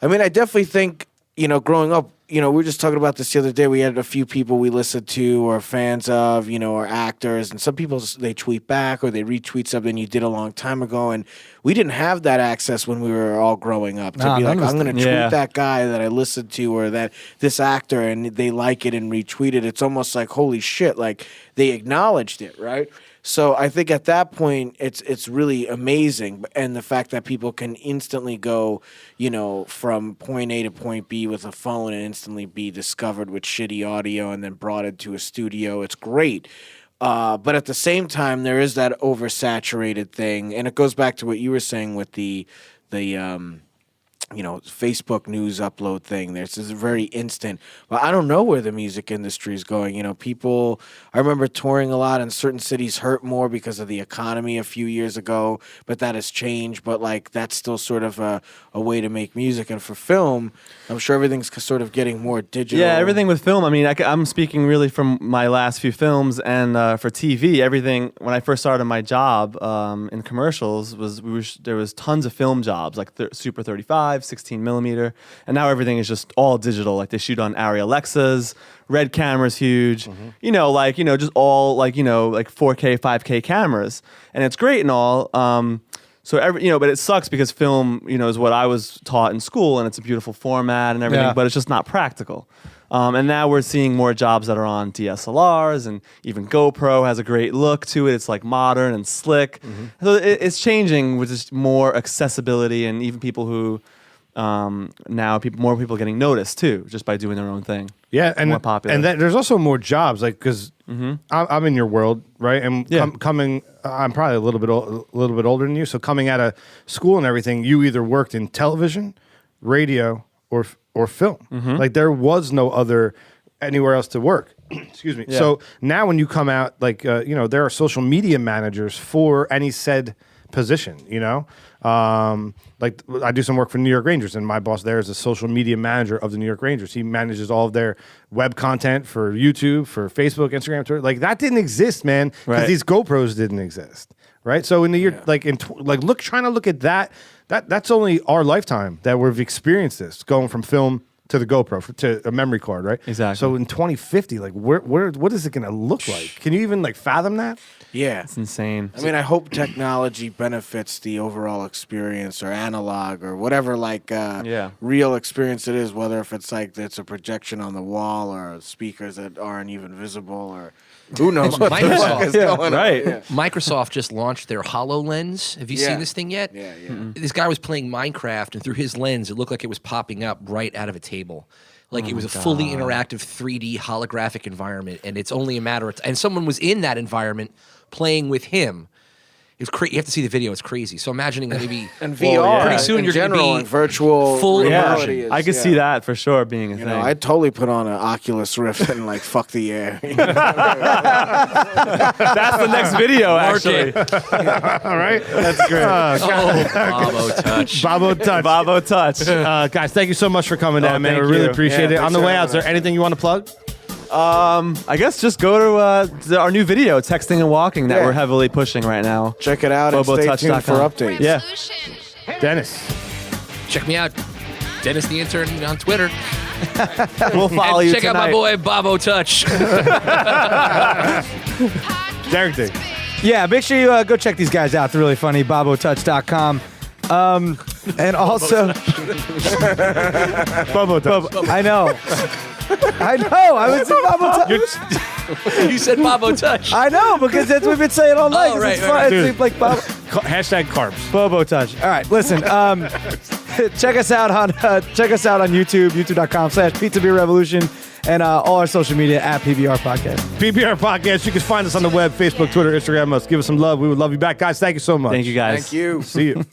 I mean, I definitely think, growing up, we were just talking about this the other day. We had a few people we listened to or fans of, or actors, and some people, they tweet back or they retweet something you did a long time ago, and we didn't have that access when we were all growing up to Nah, be like, none of us I'm going to tweet Yeah. that guy that I listened to or that this actor, and they like it and retweet it. It's almost like, holy shit, like they acknowledged it, right? So I think at that point, it's really amazing, and the fact that people can instantly go, from point A to point B with a phone and instantly be discovered with shitty audio and then brought into a studio, it's great. But at the same time, there is that oversaturated thing, and it goes back to what you were saying with the Facebook news upload thing. There's this very instant. But I don't know where the music industry is going. People. I remember touring a lot, and certain cities hurt more because of the economy a few years ago. But that has changed. But like that's still sort of a way to make music. And for film, I'm sure everything's sort of getting more digital. Yeah, everything with film. I mean, I'm speaking really from my last few films, and for TV, everything. When I first started my job in commercials, there was tons of film jobs, like Super 35, 16 millimeter, and now everything is just all digital. Like they shoot on Arri Alexas, Red camera's huge, just all like 4K, 5K cameras, and it's great and all. But it sucks because film, is what I was taught in school, and it's a beautiful format and everything, but it's just not practical. And now we're seeing more jobs that are on DSLRs, and even GoPro has a great look to it. It's like modern and slick. So it's changing with just more accessibility, and even people who more people getting noticed too, just by doing their own thing. Yeah, and more popular. And there's also more jobs, like because I'm in your world, right? And coming, I'm probably a little bit older than you. So coming out of school and everything, you either worked in television, radio, or film. Like there was no other anywhere else to work. Excuse me. Yeah. So now when you come out, like there are social media managers for any said position. Like I do some work for New York Rangers, and my boss there is a social media manager of the New York Rangers. He manages all of their web content for YouTube, for Facebook, Instagram, Twitter. Like that didn't exist, man, because these GoPros didn't exist, right? So in the year, trying to look at that. That's only our lifetime that we've experienced this, going from film to the GoPro to a memory card, right? Exactly. So in 2050, like what is it going to look like? Can you even fathom that? Yeah, it's insane. I mean, I hope technology benefits the overall experience, or analog, or whatever real experience it is. Whether if it's it's a projection on the wall, or speakers that aren't even visible, or who knows what the fuck is going on. Yeah. Microsoft just launched their HoloLens. Have you seen this thing yet? Yeah. This guy was playing Minecraft, and through his lens, it looked like it was popping up right out of a table. Like it was a fully interactive 3D holographic environment, and it's only a matter of and someone was in that environment playing with him. It was you have to see the video. It's crazy. So imagining that maybe and VR pretty soon in you're going to be and virtual full reality. immersion. I could see that for sure being a thing. I'd totally put on an Oculus Rift and fuck the air. That's the next video, actually. All right, that's great. Bobo Touch. Bobo Touch. Guys, thank you so much for coming down, man. We really appreciate it. On the way out, is there anything you want to plug? I guess just go to our new video, Texting and Walking, that we're heavily pushing right now. Check it out and stay tuned for updates. Yeah. Dennis. Check me out. Dennis the Intern on Twitter. We'll follow you check tonight. out my boy, Bobo Touch. Derek D. Yeah, make sure you go check these guys out. They're really funny. BoboTouch.com. And also... Bobo Touch. I know. I was in Bobo Touch. You said Bobo Touch. I know, because that's what we've been saying all night. Oh, right, it's fun. right. It's like Bobo. Hashtag carbs. Bobo Touch. All right, listen. Check us out on YouTube, youtube.com/Pizza Beer Revolution, and all our social media at PBR Podcast. PBR Podcast. You can find us on the web, Facebook, Twitter, Instagram. Us. Give us some love. We would love you back, guys. Thank you so much. Thank you, guys. Thank you. See you.